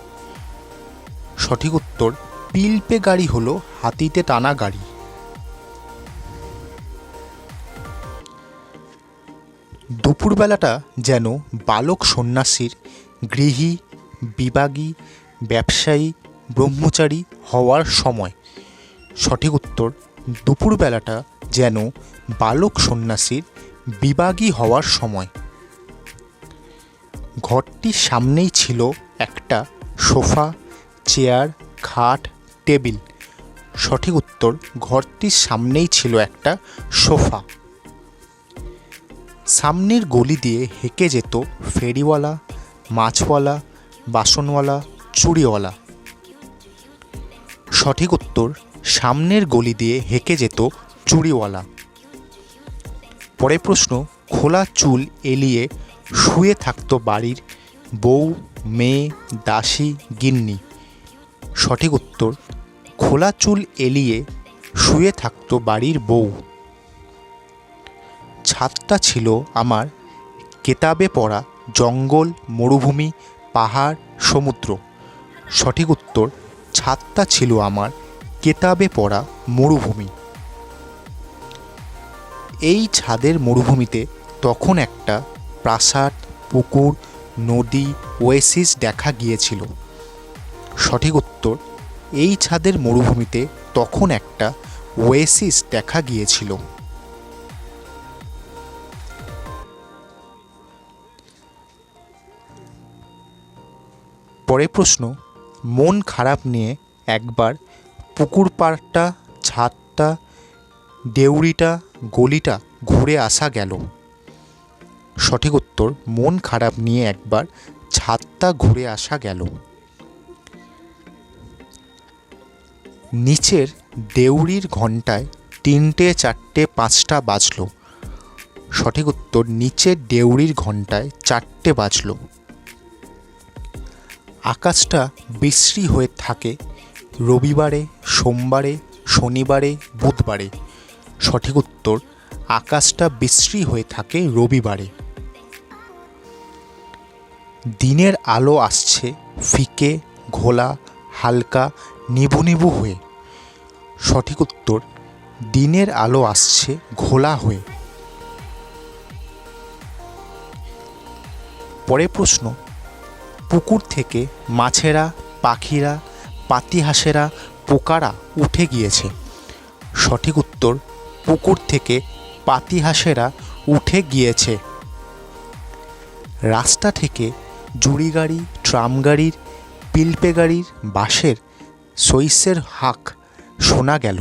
সঠিক উত্তর, পিলপে গাড়ি হলো হাতিতে টানা গাড়ি। দুপুরবেলাটা যেন বালক সন্ন্যাসীর গৃহী, বিভাগী, ব্যবসায়ী, ব্রহ্মচারী হওয়ার সময়। সঠিক উত্তর, দুপুরবেলাটা যেন বালক সন্ন্যাসীর বিভাগী হওয়ার সময়। ঘরটির সামনেই ছিল একটা সোফা, চেয়ার, খাট, টেবিল। সঠিক উত্তর, ঘরটির সামনেই ছিল একটা সোফা। সামনের গলি দিয়ে হেঁকে যেত ফেরিওয়ালা, মাছওয়ালা, বাসনওয়ালা, চুড়িওয়ালা। সঠিক উত্তর, সামনের গলি দিয়ে হেঁকে যেত চুড়িওয়ালা। পরের প্রশ্ন, খোলা চুল এলিয়ে শুয়ে থাকতো বাড়ির বউ, মেয়ে, দাসী, গিন্নি। সঠিক উত্তর, খোলা চুল এলিয়ে শুয়ে থাকতো বাড়ির বউ। ছাদটা ছিল আমার কেতাবে পড়া জঙ্গল, মরুভূমি, পাহাড়, সমুদ্র। সঠিক উত্তর, ছাদটা ছিল আমার কেতাবে পড়া মরুভূমি। এই ছাদের মরুভূমিতে তখন একটা প্রাসাদ, পুকুর, নদী, ওয়েসিস দেখা গিয়েছিল। সঠিক উত্তর, এই ছাদের মরুভূমিতে তখন একটা ওয়েসিস দেখা গিয়েছিল। পরের প্রশ্ন, মন খারাপ নিয়ে একবার পুকুর পাড়টা, ছাদটা, দেউড়িটা, গলিটা ঘুরে আসা গেল। সঠিক উত্তর, মন খারাপ নিয়ে একবার ছাদটা ঘুরে আসা গেল। নিচের দেউড়ির ঘণ্টায় 3টে, 4টে, 5টা বাজল। সঠিক উত্তর, নিচের দেউড়ির ঘণ্টায় 4টে বাজল। আকাশটা বিশ্রী হয়ে থাকে রবিবারে, সোমবারে, শনিবারে, বুধবারে। সঠিক উত্তর, আকাশটা বিশ্রী হয়ে থাকে রবিবারে। দিনের আলো আসছে ফিকে, ঘোলা, হালকা, নিভু নিভু হয়ে। সঠিক উত্তর দিনের আলো আসছে ঘোলা হয়ে। পরের প্রশ্ন, পুকুর থেকে মাছেরা, পাখিরা, পাতিহাঁসেরা, পোকারা উঠে গিয়েছে। সঠিক উত্তর পুকুর থেকে পাতিহাঁসেরা উঠে গিয়েছে। রাস্তা থেকে জুড়ি গাড়ি, ট্রাম গাড়ির, পিলপে গাড়ির, বাসের, সইসের হাঁক শোনা গেল।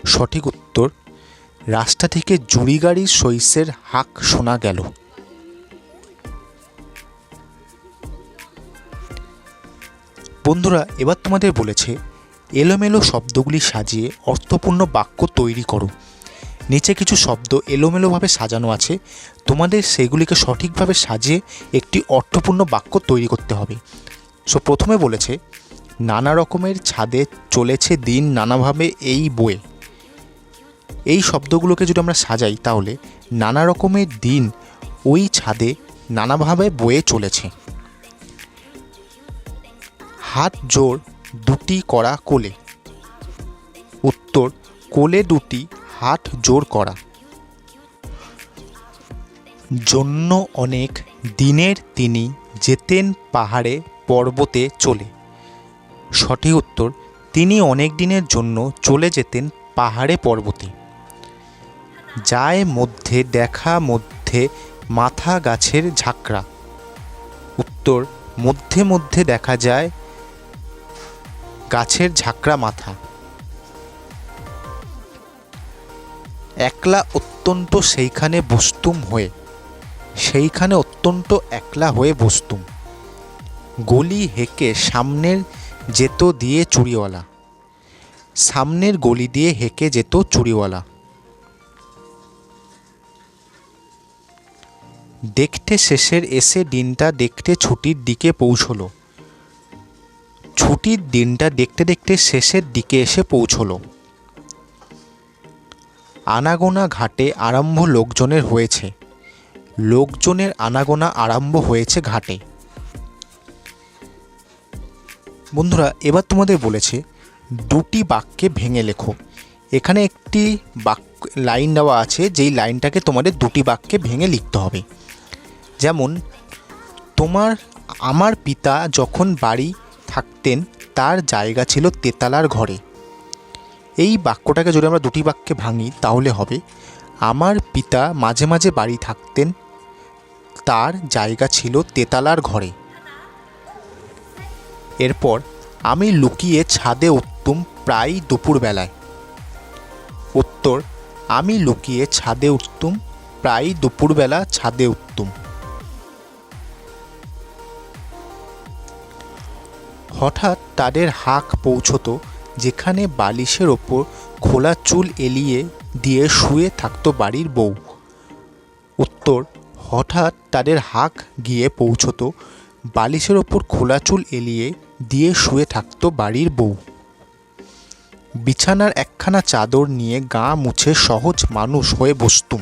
সঠিক উত্তর রাস্তা থেকে জুড়ি গাড়ির, সইসের হাঁক শোনা গেল। বন্ধুরা, এবার তোমাদের বলেছে এলোমেলো শব্দগুলি সাজিয়ে অর্থপূর্ণ বাক্য তৈরি করো। নিচে কিছু শব্দ এলোমেলোভাবে সাজানো আছে, তোমাদের সেগুলিকে সঠিকভাবে সাজিয়ে একটি অর্থপূর্ণ বাক্য তৈরি করতে হবে। প্রথমে বলেছে নানা রকমের ছাদে চলেছে দিন নানাভাবে এই বয়ে। এই শব্দগুলোকে যদি আমরা সাজাই তাহলে নানা রকমের দিন ওই ছাদে নানাভাবে বয়ে চলেছে। হাত জোর দুটি করা কোলে। উত্তর কোলে দুটি হাত জোর করা। জন্য অনেক দিনের তিনি যেতেন পাহাড়ে পর্বতে চলে। সঠিক উত্তর তিনি অনেক দিনের জন্য চলে যেতেন পাহাড়ে পর্বতে। যায় মধ্যে দেখা মধ্যে মাথা গাছের ঝাঁকড়া। উত্তর মধ্যে মধ্যে দেখা যায় গাছের ঝাঁকড়া মাথা। একলা অত্যন্ত সেইখানে বসতুম হয়ে। সেইখানে অত্যন্ত একলা হয়ে বসতুম। গলি হেঁকে সামনের যেত দিয়ে চুড়িওয়ালা। সামনের গলি দিয়ে হেঁকে যেত চুড়িওয়ালা। দেখতে শেষের এসে দিনটা দেখতে ছুটির দিকে পৌঁছলো। ছুটির দিনটা দেখতে দেখতে শেষের দিকে এসে পৌঁছলো। আনাগোনা ঘাটে আরম্ভ লোকজনের হয়েছে। লোকজনের আনাগোনা আরম্ভ হয়েছে ঘাটে। বন্ধুরা, এবার তোমাদের বলেছে দুটি বাক্যে ভেঙে লেখো। এখানে একটি লাইন দেওয়া আছে, যেই লাইনটাকে তোমাদের দুটি বাক্যে ভেঙে লিখতে হবে। যেমন আমার পিতা যখন বাড়ি থাকতেন তার জায়গা ছিল তেতালার ঘরে। এই বাক্যটাকে যদি আমরা দুটি বাক্যে ভাঙি তাহলে হবে আমার পিতা মাঝে মাঝে বাড়ি থাকতেন, তার জায়গা ছিল তেতালার ঘরে। এরপর আমি লুকিয়ে ছাদে উঠতুম প্রায় দুপুরবেলায়। উত্তর আমি লুকিয়ে ছাদে উঠতুম প্রায় দুপুরবেলা ছাদে উঠতুম। হঠাৎ তাদের হাঁক পৌঁছতো যেখানে বালিশের ওপর খোলা চুল এলিয়ে দিয়ে শুয়ে থাকতো বাড়ির বউ। উত্তর হঠাৎ তাদের হাঁক গিয়ে পৌঁছতো বালিশের ওপর খোলা চুল এলিয়ে দিয়ে শুয়ে থাকতো বাড়ির বউ। বিছানার একখানা চাদর নিয়ে গা মুছে সহজ মানুষ হয়ে বসতুম।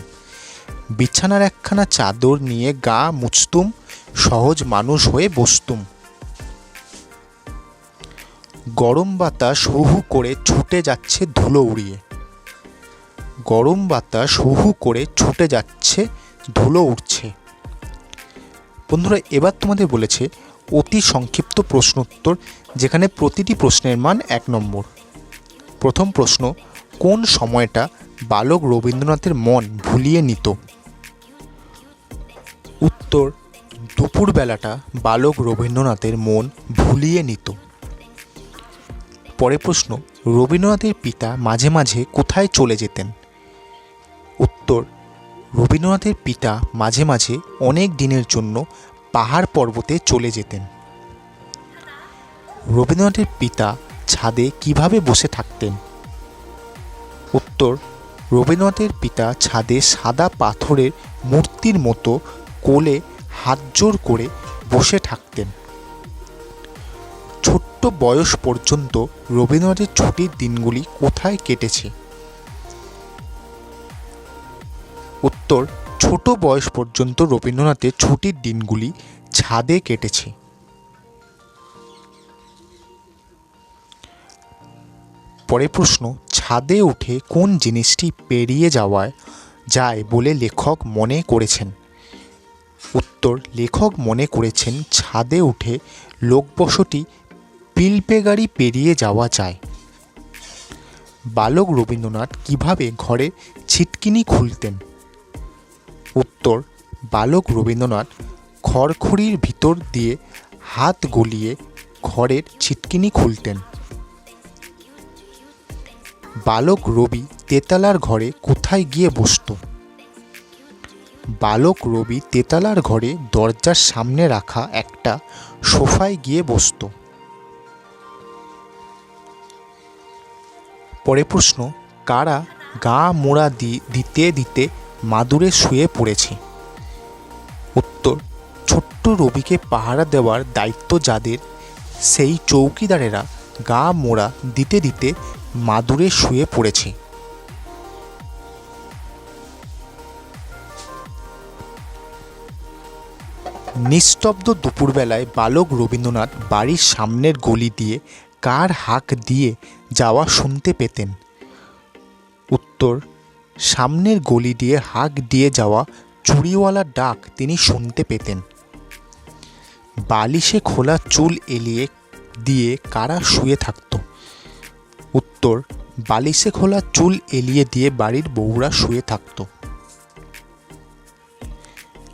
বিছানার একখানা চাদর নিয়ে গা মুছতুম, সহজ মানুষ হয়ে বসতুম। গরম বাতাস হু হু করে ছুটে যাচ্ছে ধুলো উড়িয়ে। গরম বাতাস হু হু করে ছুটে যাচ্ছে ধুলো উড়ছে। বন্ধুরা, এবার তোমাদের বলেছে অতি সংক্ষিপ্ত প্রশ্ন উত্তর, যেখানে প্রতিটি প্রশ্নের মান 1 নম্বর। প্রথম প্রশ্ন, কোন সময়টা বালক রবীন্দ্রনাথের মন ভুলিয়ে নিত? উত্তর দুপুরবেলাটা বালক রবীন্দ্রনাথের মন ভুলিয়ে নিত। পরের প্রশ্ন, রবীন্দ্রনাথের পিতা মাঝে মাঝে কোথায় চলে যেতেন? উত্তর রবীন্দ্রনাথের পিতা মাঝে মাঝে অনেক দিনের জন্য পাহাড় পর্বতে চলে যেতেন। রবীন্দ্রনাথের পিতা ছাদে কিভাবে বসে থাকতেন? উত্তর রবীন্দ্রনাথের পিতা ছাদে সাদা পাথরের মূর্তির মতো কোলে হাত জোর করে বসে থাকতেন। ছোট্ট বয়স পর্যন্ত রবীন্দ্রনাথের ছুটির দিনগুলি কোথায় কেটেছে? উত্তর ছোট বয়স পর্যন্ত রবীন্দ্রনাথের ছুটির দিনগুলি ছাদে কেটেছে। পরের প্রশ্ন, ছাদে উঠে কোন জিনিসটি পেরিয়ে যায় বলে লেখক মনে করেছেন? উত্তর, লেখক মনে করেছেন ছাদে উঠে লোকবসতি পিলপে গাড়ি পেরিয়ে যাওয়া যায়। বালক রবীন্দ্রনাথ কিভাবে ঘরে ছিটকিনি খুলতেন? উত্তর, বালক রবীন্দ্রনাথ খড়খড়ির ভিতর দিয়ে হাত গলিয়ে ঘরের ছিটকিনি খুলতেন। বালক রবি তেতালার ঘরে কোথায় গিয়ে বসত? বালক রবি তেতালার ঘরে দরজার সামনে রাখা একটা সোফায় গিয়ে বসত। পরের প্রশ্ন, কারা গা মোড়া দিতে দিতে মাদুরে শুয়ে পড়েছে? উত্তর, ছোট্ট রবিকে পাহারা দেওয়ার দায়িত্ব যাদের, সেই চৌকিদারেরা গা মোড়া দিতে দিতে মাদুরে শুয়ে পড়েছে। নিস্তব্ধ দুপুরবেলায় বালক রবীন্দ্রনাথ বাড়ির সামনের গলি দিয়ে কার হাঁক দিয়ে যাওয়া শুনতে পেতেন? উত্তর, সামনের গলি দিয়ে হাঁক দিয়ে যাওয়া চুড়িওয়ালার ডাক তিনি শুনতে পেতেন। বালিশে খোলা চুল এলিয়ে দিয়ে কারা শুয়ে থাকত? উত্তর, বালিশে খোলা চুল এলিয়ে দিয়ে বাড়ির বউরা শুয়ে থাকত।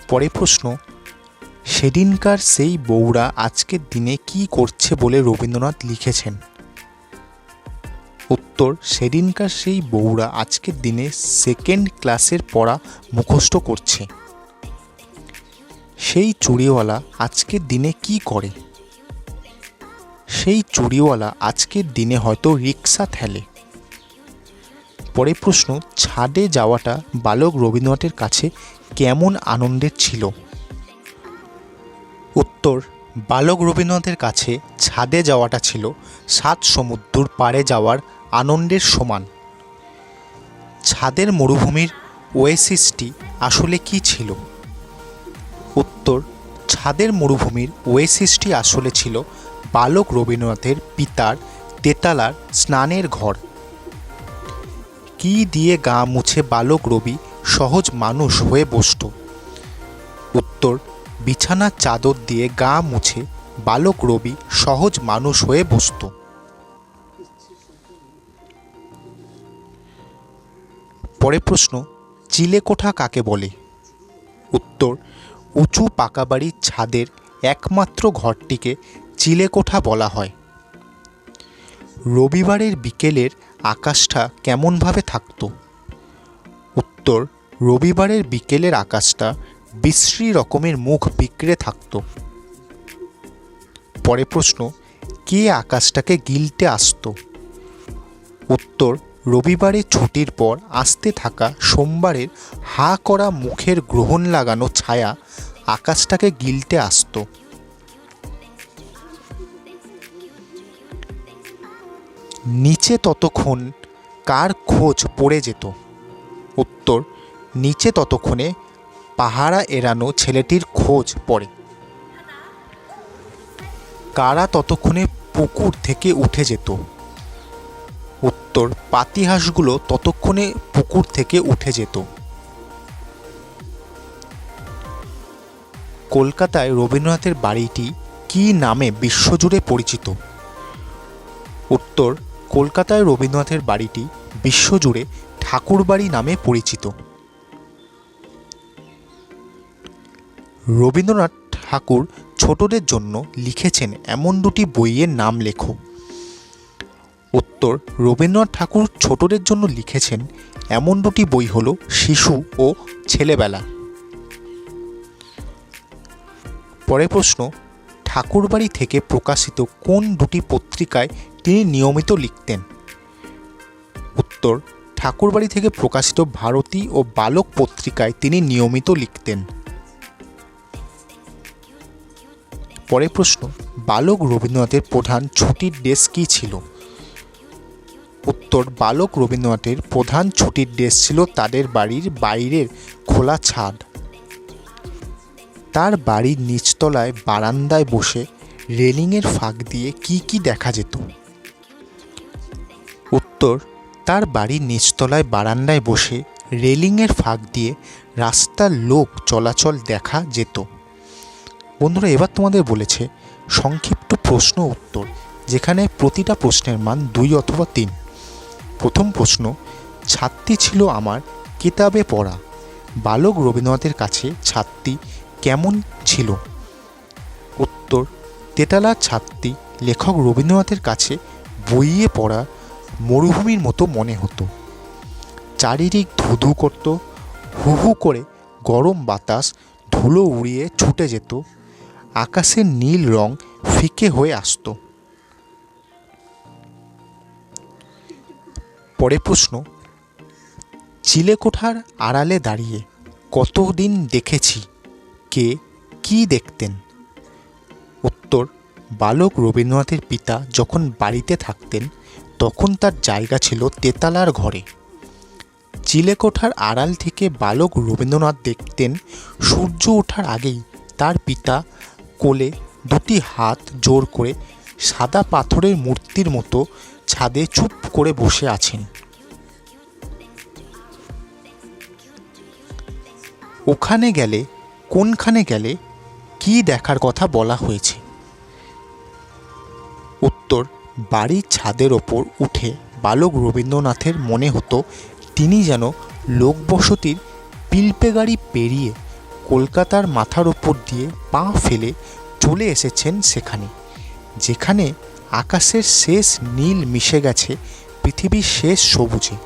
পরের প্রশ্ন, সেদিনকার সেই বউরা আজকের দিনে কি করছে বলে রবীন্দ্রনাথ লিখেছেন? উত্তর, সেদিনকার সেই বউরা আজকের দিনে সেকেন্ড ক্লাসের পড়া মুখস্থ করছে। সেই চুড়িওয়ালা আজকের দিনে কি করে? সেই চুড়িওয়ালা আজকের দিনে হয়তো রিক্সা ঠেলে। পরের প্রশ্ন, ছাদে যাওয়াটা বালক রবীন্দ্রনাথের কাছে কেমন আনন্দের ছিল? উত্তর, বালক রবীন্দ্রনাথের কাছে ছাদে যাওয়াটা ছিল 7 সমুদ্র পাড়ে যাওয়ার আনন্দের সমান। ছাদের মরুভূমির ওয়েসিসটি আসলে কি ছিল? উত্তর, ছাদের মরুভূমির ওয়েসিসটি আসলে ছিল বালক রবীন্দ্রনাথের পিতার তেতালার স্নানের ঘর। কি দিয়ে গা মুছে বালক রবি সহজ মানুষ হয়ে বসত? উত্তর, বিছানার চাদর দিয়ে গা মুছে বালক রবি সহজ মানুষ হয়ে বসত। পরের প্রশ্ন, চিলেকোঠা কাকে বলে? উত্তর, উঁচু পাকা বাড়ির ছাদের একমাত্র ঘরটিকে চিলেকোঠা বলা হয়। রবিবারের বিকেলের আকাশটা কেমনভাবে থাকত? উত্তর, রবিবারের বিকেলের আকাশটা বিশ্রী রকমের মুখ বিগড়ে থাকত। পরের প্রশ্ন, কে আকাশটাকে গিলতে আসতো? উত্তর, রবিবারের ছুটির পর আসতে থাকা সোমবারের হা করা মুখের গ্রহণ লাগানো ছায়া আকাশটাকে গিলতে আসতো। নিচে ততক্ষণ কার খোঁজ পড়ে যেত? উত্তর, নিচে ততক্ষণে পাহারা এড়ানো ছেলেটির খোঁজ পড়ে। কারা ততক্ষণে পুকুর থেকে উঠে যেত? উত্তর, পাতিহাঁসগুলো ততক্ষণে পুকুর থেকে উঠে যেত। কলকাতায় রবীন্দ্রনাথের বাড়িটি কী নামে বিশ্বজুড়ে পরিচিত? উত্তর, কলকাতায় রবীন্দ্রনাথের বাড়িটি বিশ্বজুড়ে ঠাকুরবাড়ি নামে পরিচিত। রবীন্দ্রনাথ ঠাকুর ছোটদের জন্য লিখেছেন এমন দুটি বইয়ের নাম লেখো। উত্তর, রবীন্দ্রনাথ ঠাকুর ছোটদের জন্য লিখেছেন এমন দুটি বই হল শিশু ও ছেলেবেলা। পরের প্রশ্ন, ঠাকুরবাড়ি থেকে প্রকাশিত কোন দুটি পত্রিকায় তিনি নিয়মিত লিখতেন? উত্তর, ঠাকুরবাড়ি থেকে প্রকাশিত ভারতী ও বালক পত্রিকায় তিনি নিয়মিত লিখতেন। পরের প্রশ্ন, বালক রবীন্দ্রনাথের প্রধান ছুটির দেশ কী ছিল? উত্তর, বালক রবীন্দ্রনাথের প্রধান ছুটির দেশ ছিল তাদের বাড়ির বাইরের খোলা ছাদ। তার বাড়ির নিচতলায় বারান্দায় বসে রেলিংয়ের ফাঁক দিয়ে কি কি দেখা যেত? উত্তর, তার বাড়ির নিচতলায় বারান্দায় বসে রেলিংয়ের ফাঁক দিয়ে রাস্তার লোক চলাচল দেখা যেত। বন্ধুরা, এবার তোমাদের বলেছে সংক্ষিপ্ত প্রশ্ন উত্তর, যেখানে প্রতিটা প্রশ্নের মান 2 অথবা 3। প্রথম প্রশ্ন, ছাত্রী ছিল আমার কিতাবে পড়া, বালক রবীন্দ্রনাথের কাছে ছাত্রী কেমন ছিল? উত্তর, তেতালার ছাত্রী লেখক রবীন্দ্রনাথের কাছে বইয়ে পড়া মরুভূমির মতো মনে হতো। চারিদিক ধুধু করত, হু হু করে গরম বাতাস ধুলো উড়িয়ে ছুটে যেত, আকাশের নীল রং ফিকে হয়ে আসতো। পরের প্রশ্ন, চিলেকোঠার আড়ালে দাঁড়িয়ে কতদিন দেখেছি, কে কি দেখতেন? উত্তর, বালক রবীন্দ্রনাথের পিতা যখন বাড়িতে থাকতেন তখন তার জায়গা ছিল তেতালার ঘরে। চিলেকোঠার আড়াল থেকে বালক রবীন্দ্রনাথ দেখতেন সূর্য ওঠার আগেই তার পিতা কোলে দুটি হাত জোর করে সাদা পাথরের মূর্তির মতো ছাদে চুপ করে বসে আছেন। ওখানে গেলে, কোনখানে গেলে, কি দেখার কথা বলা হয়েছে? উত্তর, বাড়ির ছাদের ওপর উঠে বালক রবীন্দ্রনাথের মনে হতো তিনি যেন লোকবসতির পিলপে গাড়ি পেরিয়ে কলকাতার মাথার ওপর দিয়ে পা ফেলে চলে এসেছেন সেখানে, যেখানে আকাশের শেষ নীল মিশে গেছে পৃথিবীর শেষ সবুজে।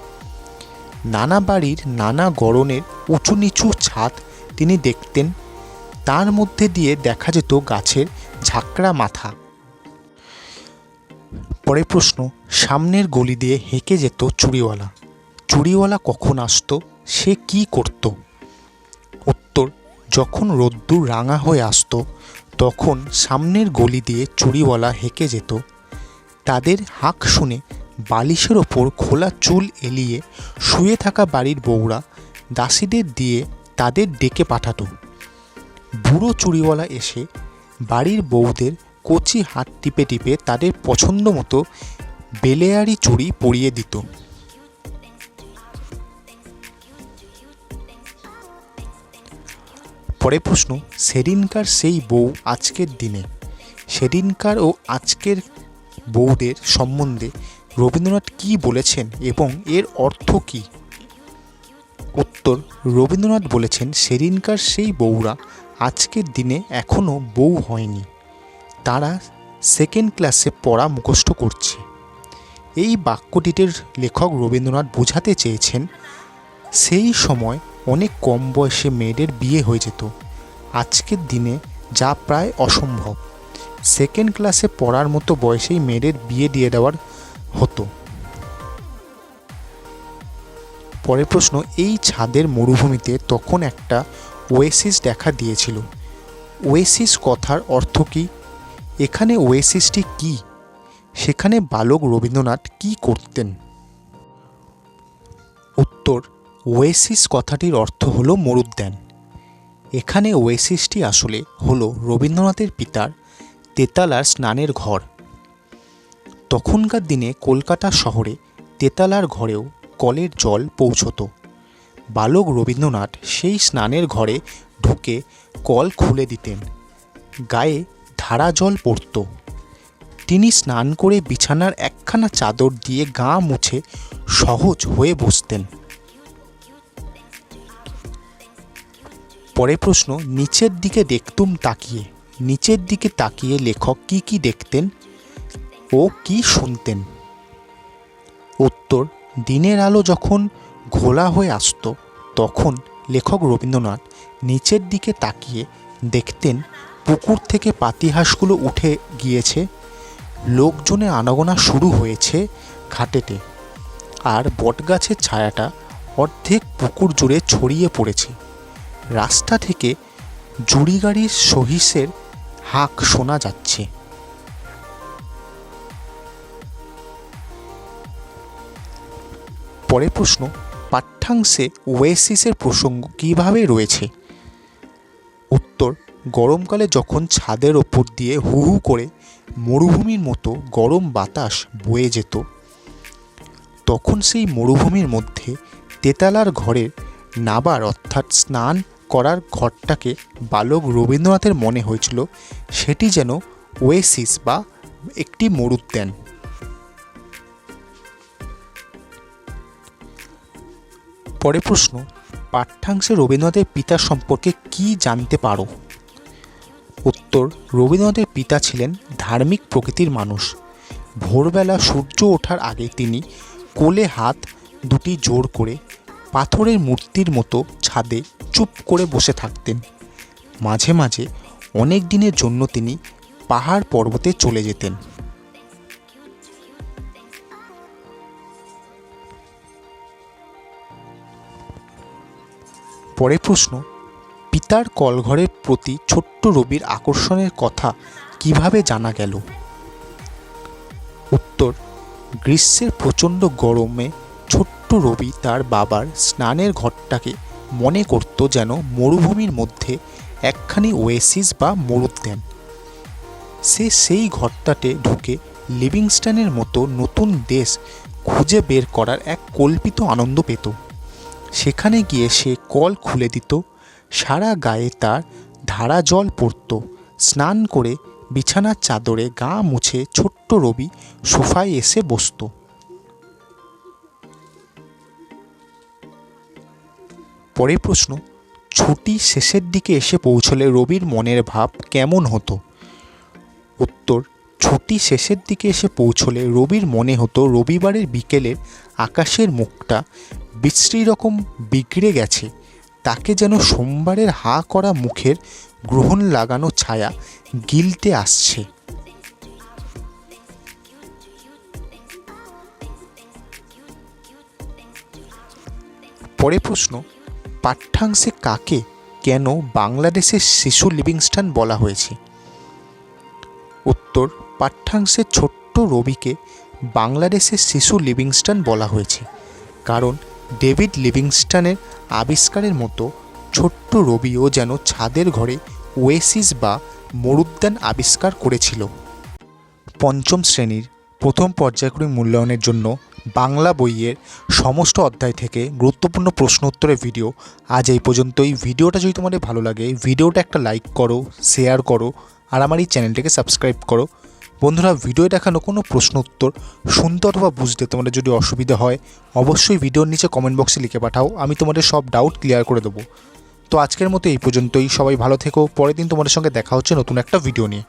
নানা বাড়ির নানা গড়নের উঁচু নিচু ছাদ তিনি দেখতেন, তার মধ্যে দিয়ে দেখা যেত গাছের ঝাঁকড়া মাথা। পরের প্রশ্ন, সামনের গলি দিয়ে হেঁকে যেত চুড়িওয়ালা, চুড়িওয়ালা কখন আসতো, সে কি করত? উত্তর, যখন রোদ্দুর রাঙা হয়ে আসতো তখন সামনের গলি দিয়ে চুড়িওয়ালা হেঁকে যেত। তাদের হাঁক শুনে বালিশের ওপর খোলা চুল এলিয়ে শুয়ে থাকা বাড়ির বউরা দাসীদের দিয়ে তাদের ডেকে পাঠাতো। বুড়ো চুড়িওয়ালা এসে বাড়ির বউদের কচি হাত টিপে টিপে তাদের পছন্দ মতো বেলেয়ারি চুড়ি পরিয়ে দিত। পরের প্রশ্ন, সেদিনকার সেই বউ আজকের দিনে, সেদিনকার ও আজকের বউদের সম্বন্ধে রবীন্দ্রনাথ কী বলেছেন এবং এর অর্থ কী? উত্তর, রবীন্দ্রনাথ বলেছেন সেদিনকার সেই বউরা আজকের দিনে এখনও বউ হয়নি, তারা সেকেন্ড ক্লাসে পড়া মুখস্থ করছে। এই বাক্যটির লেখক রবীন্দ্রনাথ বোঝাতে চেয়েছেন সেই সময় অনেক কম বয়সে মেয়েদের বিয়ে হয়ে যেত, আজকের দিনে যা প্রায় অসম্ভব। সেকেন্ড ক্লাসে পড়ার মতো বয়সেই মেয়েদের বিয়ে দিয়ে দেওয়ার হতো। পরের প্রশ্ন, এই ছাদের মরুভূমিতে তখন একটা ওয়েসিস দেখা দিয়েছিল, ওয়েসিস কথার অর্থ কী? এখানে ওয়েসিসটি কী? সেখানে বালক রবীন্দ্রনাথ কী করতেন? উত্তর, ওয়েসিস কথাটির অর্থ হলো মরুদ্যান। এখানে ওয়েসিসটি আসলে হলো রবীন্দ্রনাথের পিতার তেতালার স্নানের ঘর। তখনকার দিনে কলকাতা শহরে তেতালার ঘরেও কলের জল পৌঁছতো। বালক রবীন্দ্রনাথ সেই স্নানের ঘরে ঢুকে কল খুলে দিতেন, গায়ে ধারা জল পড়ত। তিনি স্নান করে বিছানার একখানা চাদর দিয়ে গা মুছে সহজ হয়ে বসতেন। পরের প্রশ্ন, নিচের দিকে দেখতুম তাকিয়ে, নিচের দিকে তাকিয়ে লেখক কি কি দেখতেন ও কি শুনতেন? উত্তর, দিনের আলো যখন ঘোলা হয়ে আসত তখন লেখক রবীন্দ্রনাথ নিচের দিকে তাকিয়ে দেখতেন পুকুর থেকে পাতিহাঁসগুলো উঠে গিয়েছে, লোকজনের আনাগোনা শুরু হয়েছে ঘাটেতে, আর বটগাছের ছায়াটা অর্ধেক পুকুর জুড়ে ছড়িয়ে পড়েছে। রাস্তা থেকে জুড়ি গাড়ির সহিসের হাঁক শোনা যাচ্ছে। পরের প্রশ্ন, পাঠ্যাংশে ওয়েসিসের প্রসঙ্গ কিভাবে রয়েছে? উত্তর, গরমকালে যখন ছাদের ওপর দিয়ে হু হু করে মরুভূমির মতো গরম বাতাস বয়ে যেত, তখন সেই মরুভূমির মধ্যে তেতালার ঘরের নাবার অর্থাৎ স্নান করার ঘরটাকে বালক রবীন্দ্রনাথের মনে হয়েছিল সেটি যেন ওয়েসিস বা একটি মরুদ্যান। পরের প্রশ্ন, পাঠ্যাংশে রবীন্দ্রনাথের পিতা সম্পর্কে কি জানতে পারো? উত্তর, রবীন্দ্রনাথের পিতা ছিলেন ধার্মিক প্রকৃতির মানুষ। ভোরবেলা সূর্য ওঠার আগে তিনি কোলে হাত দুটি জোর করে পাথরের মূর্তির মতো ছাদে চুপ করে বসে থাকতেন। মাঝে মাঝে অনেক দিনের জন্য তিনি পাহাড় পর্বতে চলে যেতেন। পরের প্রশ্ন, পিতার কলঘরের প্রতি ছোট্ট রবির আকর্ষণের কথা কিভাবে জানা গেল? উত্তর, গ্রীষ্মের প্রচণ্ড গরমে ছোট্ট রবি তার বাবার স্নানের ঘরটাকে মনে করত যেন মরুভূমির মধ্যে একখানি ওয়েসিস বা মরুদ্যান। সে সেই ঘরটাতে ঢুকে লিভিংস্টনের মতো নতুন দেশ খুঁজে বের করার এক কল্পিত আনন্দ পেত। সেখানে গিয়ে সে কল খুলে দিত, সারা গায়ে তার ধারা জল পড়ত। স্নান করে বিছানার চাদরে গা মুছে ছোট্ট রবি সোফায় এসে বসত। পরের প্রশ্ন, ছুটি শেষের দিকে এসে পৌঁছলে রবির মনের ভাব কেমন হতো? উত্তর, ছুটি শেষের দিকে এসে পৌঁছলে রবির মনে হতো রবিবারের বিকেলের আকাশের মুখটা বিশ্রী রকম বিগড়ে গেছে। তাকে যেন সোমবারের হা করা মুখের গ্রহণ লাগানো ছায়া গিলতে আসছে। পরের প্রশ্ন, পাঠ্যাংশে কাকে কেন বাংলাদেশের শিশু লিভিংস্টন বলা হয়েছে? উত্তর, পাঠ্যাংশে ছোট্ট রবিকে বাংলাদেশের শিশু লিভিংস্টন বলা হয়েছে কারণ ডেভিড লিভিংস্টনের আবিষ্কারের মতো ছোট্ট রবিও যেন ছাদের ঘরে ওয়েসিস বা মরুদ্যান আবিষ্কার করেছিল। পঞ্চম শ্রেণীর প্রথম পর্যায়ক্রমিক মূল্যায়নের জন্য বাংলা বইয়ের সমস্ত অধ্যায় থেকে গুরুত্বপূর্ণ প্রশ্ন উত্তরের ভিডিও আজ এই পর্যন্তই। ভিডিওটা যদি তোমাদের ভালো লাগে ভিডিওটা একটা লাইক করো, শেয়ার করো আর আমার এই চ্যানেলটাকে সাবস্ক্রাইব করো। বন্ধুরা, ভিডিওয় দেখানো কোনো প্রশ্ন উত্তর শুনতে অথবা বুঝতে তোমাদের যদি অসুবিধা হয় অবশ্যই ভিডিওর নিচে কমেন্ট বক্সে লিখে পাঠাও, আমি তোমাদের সব ডাউট ক্লিয়ার করে দেবো। তো আজকের মতো এই পর্যন্তই, সবাই ভালো থেকো। পরের দিন তোমাদের সঙ্গে দেখা হচ্ছে নতুন একটা ভিডিও নিয়ে।